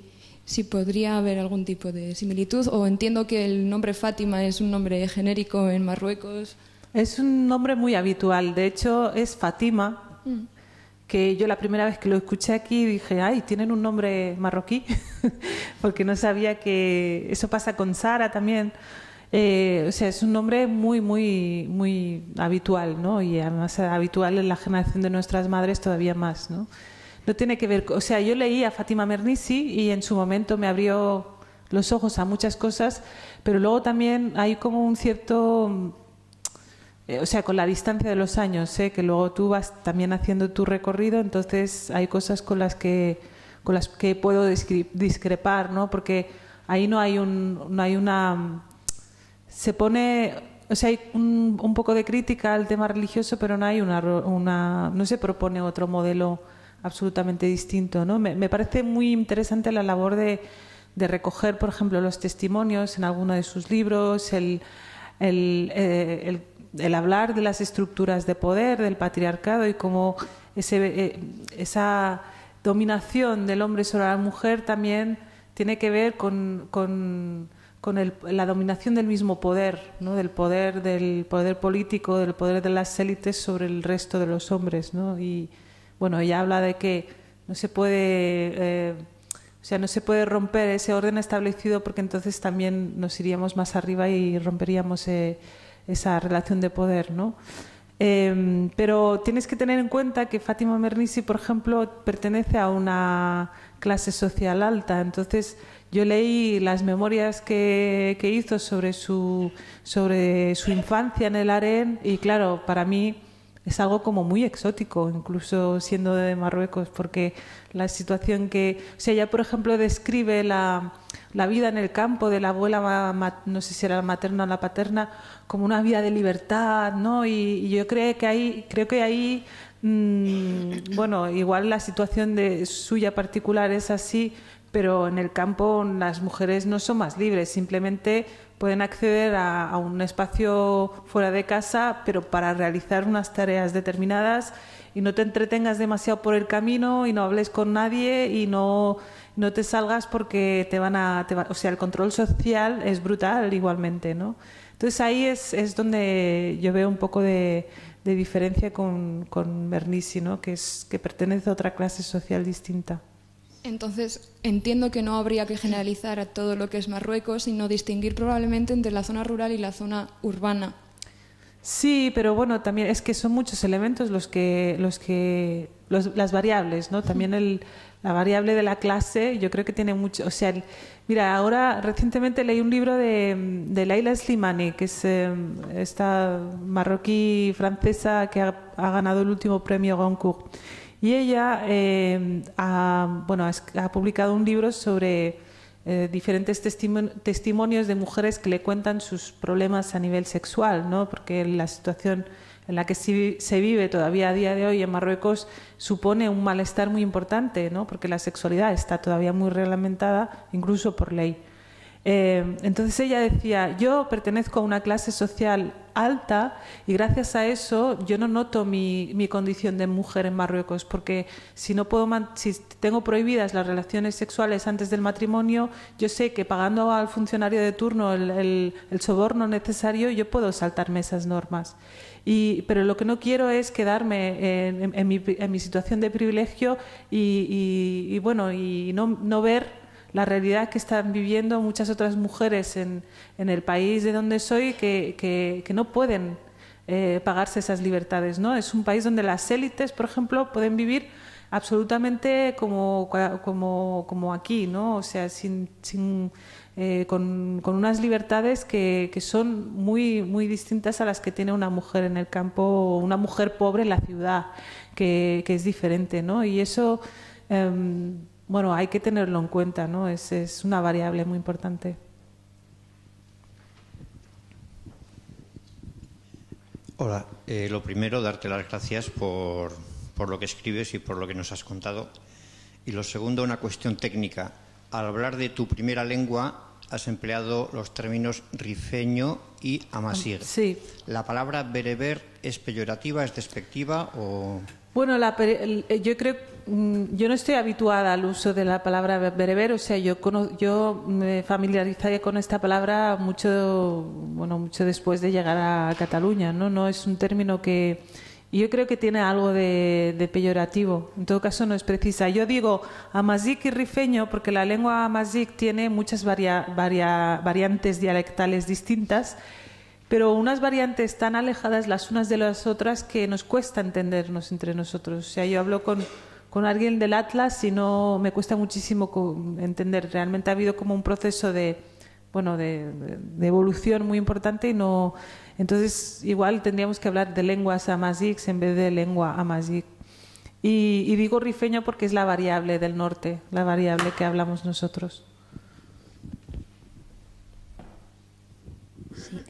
podría haber algún tipo de similitud, o entiendo que el nombre Fátima es un nombre genérico en Marruecos. Es un nombre muy habitual, de hecho es Fátima, que yo la primera vez que lo escuché aquí dije, ay, tienen un nombre marroquí, porque no sabía que eso pasa con Sara también. O sea, es un nombre muy, muy, muy habitual, ¿no? Y además habitual en la generación de nuestras madres todavía más, ¿no? No tiene que ver, o sea, yo leí a Fátima Mernissi y en su momento me abrió los ojos a muchas cosas, pero luego también hay como un cierto... o sea, con la distancia de los años, que luego tú vas también haciendo tu recorrido, entonces hay cosas con las que puedo discrepar, ¿no? Porque ahí no hay una... Se pone... O sea, hay un poco de crítica al tema religioso, pero no hay no se propone otro modelo absolutamente distinto, ¿no? Me parece muy interesante la labor de recoger, por ejemplo, los testimonios en alguno de sus libros, el hablar de las estructuras de poder, del patriarcado y cómo esa dominación del hombre sobre la mujer también tiene que ver con la dominación del mismo poder, ¿no? del poder político, del poder de las élites sobre el resto de los hombres, ¿no? Y bueno, ella habla de que no se puede romper ese orden establecido, porque entonces también nos iríamos más arriba y romperíamos esa relación de poder, ¿no? Pero tienes que tener en cuenta que Fátima Mernissi, por ejemplo, pertenece a una clase social alta. Entonces yo leí las memorias que hizo sobre su infancia en el harén y claro, para mí es algo como muy exótico, incluso siendo de Marruecos, porque la situación o sea, ella por ejemplo describe la vida en el campo de la abuela, no sé si era la materna o la paterna, como una vida de libertad, ¿no? Y yo creo que ahí, bueno, igual la situación suya particular es así, pero en el campo las mujeres no son más libres, simplemente pueden acceder a un espacio fuera de casa, pero para realizar unas tareas determinadas, y no te entretengas demasiado por el camino y no hables con nadie y no te salgas porque o sea, el control social es brutal igualmente, ¿no? Entonces ahí es donde yo veo un poco de diferencia con Mernissi, ¿no? Que pertenece a otra clase social distinta. Entonces, entiendo que no habría que generalizar a todo lo que es Marruecos, sino distinguir probablemente entre la zona rural y la zona urbana. Sí, pero bueno, también es que son muchos elementos las variables, ¿no? También la variable de la clase, yo creo que tiene mucho, o sea, mira, ahora recientemente leí un libro de Laila Slimani, que es esta marroquí francesa que ha ganado el último premio Goncourt. Y ella ha publicado un libro sobre diferentes testimonios de mujeres que le cuentan sus problemas a nivel sexual, ¿no? Porque la situación en la que se vive todavía a día de hoy en Marruecos supone un malestar muy importante, ¿no? Porque la sexualidad está todavía muy reglamentada, incluso por ley. Entonces ella decía, yo pertenezco a una clase social alta y gracias a eso yo no noto mi condición de mujer en Marruecos, porque si tengo prohibidas las relaciones sexuales antes del matrimonio, yo sé que pagando al funcionario de turno el soborno necesario, yo puedo saltarme esas normas. Pero lo que no quiero es quedarme en mi situación de privilegio y no ver la realidad que están viviendo muchas otras mujeres en el país de donde soy que no pueden pagarse esas libertades, ¿no? Es un país donde las élites, por ejemplo, pueden vivir absolutamente como aquí, ¿no? O sea, con unas libertades que son muy, muy distintas a las que tiene una mujer en el campo o una mujer pobre en la ciudad, que es diferente, ¿no? Y eso... bueno, hay que tenerlo en cuenta, ¿no? Es una variable muy importante. Hola, lo primero, darte las gracias por lo que escribes y por lo que nos has contado. Y lo segundo, una cuestión técnica. Al hablar de tu primera lengua, has empleado los términos rifeño y amazigh. Sí. ¿La palabra bereber es peyorativa, es despectiva o...? Bueno, yo no estoy habituada al uso de la palabra bereber, o sea, yo me familiarizé con esta palabra mucho después de llegar a Cataluña, ¿no? No es un término que yo creo que tiene algo de peyorativo. En todo caso, no es precisa. Yo digo amazigh y rifeño porque la lengua amazigh tiene muchas variantes dialectales distintas, pero unas variantes tan alejadas las unas de las otras que nos cuesta entendernos entre nosotros. O sea, yo hablo con alguien del Atlas y no me cuesta muchísimo entender. Realmente ha habido como un proceso de evolución muy importante y no... Entonces, igual tendríamos que hablar de lenguas amazighs en vez de lengua amazigh. Y digo rifeño porque es la variable del norte, la variable que hablamos nosotros. Sí.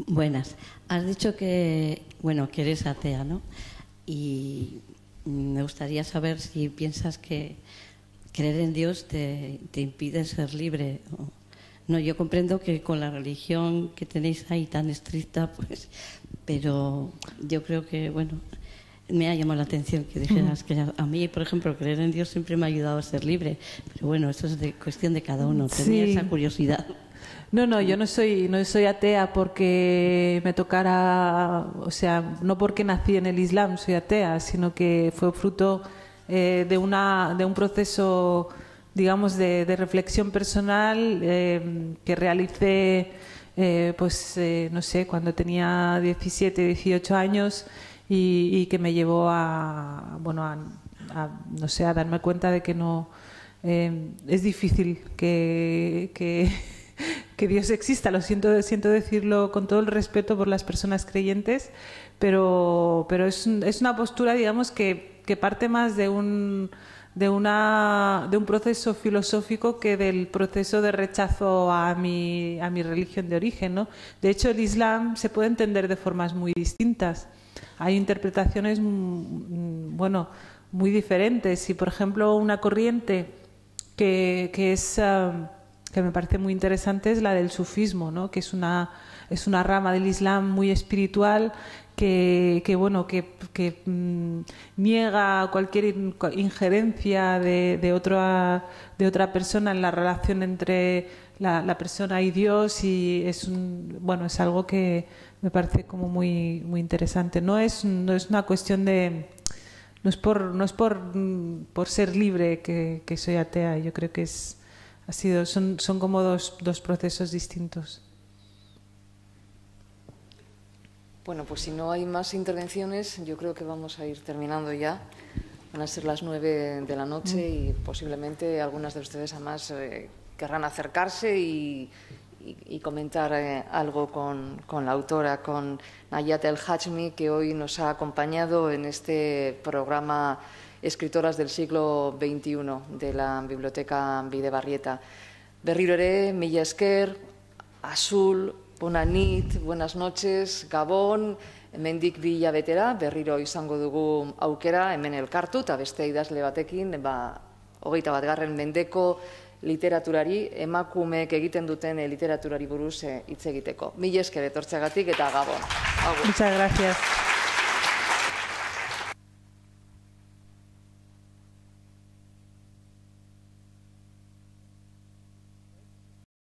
Buenas. Has dicho que eres atea, ¿no? Y me gustaría saber si piensas que creer en Dios te impide ser libre. No, yo comprendo que con la religión que tenéis ahí tan estricta, pues, pero yo creo que, me ha llamado la atención que dijeras que a mí, por ejemplo, creer en Dios siempre me ha ayudado a ser libre, pero bueno, eso es cuestión de cada uno. Tenía esa curiosidad. No, yo no soy atea porque me tocara, o sea, no porque nací en el Islam soy atea, sino que fue fruto de un proceso, digamos, de reflexión personal que realicé, no sé, cuando tenía 17, 18 años y que me llevó a darme cuenta de que no es difícil que Dios exista. Lo siento decirlo con todo el respeto por las personas creyentes, pero es una postura, digamos, que parte más de un proceso filosófico que del proceso de rechazo a mi religión de origen, ¿no? De hecho, el Islam se puede entender de formas muy distintas. Hay interpretaciones muy diferentes. Y, por ejemplo, una corriente que me parece muy interesante es la del sufismo, ¿no? Que es una rama del Islam muy espiritual que niega cualquier injerencia de otra persona en la relación entre la persona y Dios, y es algo que me parece como muy muy interesante. No es una cuestión de no es por ser libre que soy atea. Yo creo que son como dos procesos distintos. Bueno, pues si no hay más intervenciones, yo creo que vamos a ir terminando ya. Van a ser las 9 de la noche y posiblemente algunas de ustedes además querrán acercarse y comentar algo con la autora, con Nayat El Hajmi, que hoy nos ha acompañado en este programa Escritoras del siglo XXI de la Biblioteca Bidebarrieta. Berriro ere, mila esker, Azul, bona nit, buenas noches, Gabon, hemendik 2 hilabetera, berriro izango dugu aukera, hemen elkartu, eta beste idazle batekin, 21. mendeko literaturari, emakumeek egiten duten literaturari buruz hitz egiteko. Mila esker etortzeagatik eta gabon. Muchas gracias.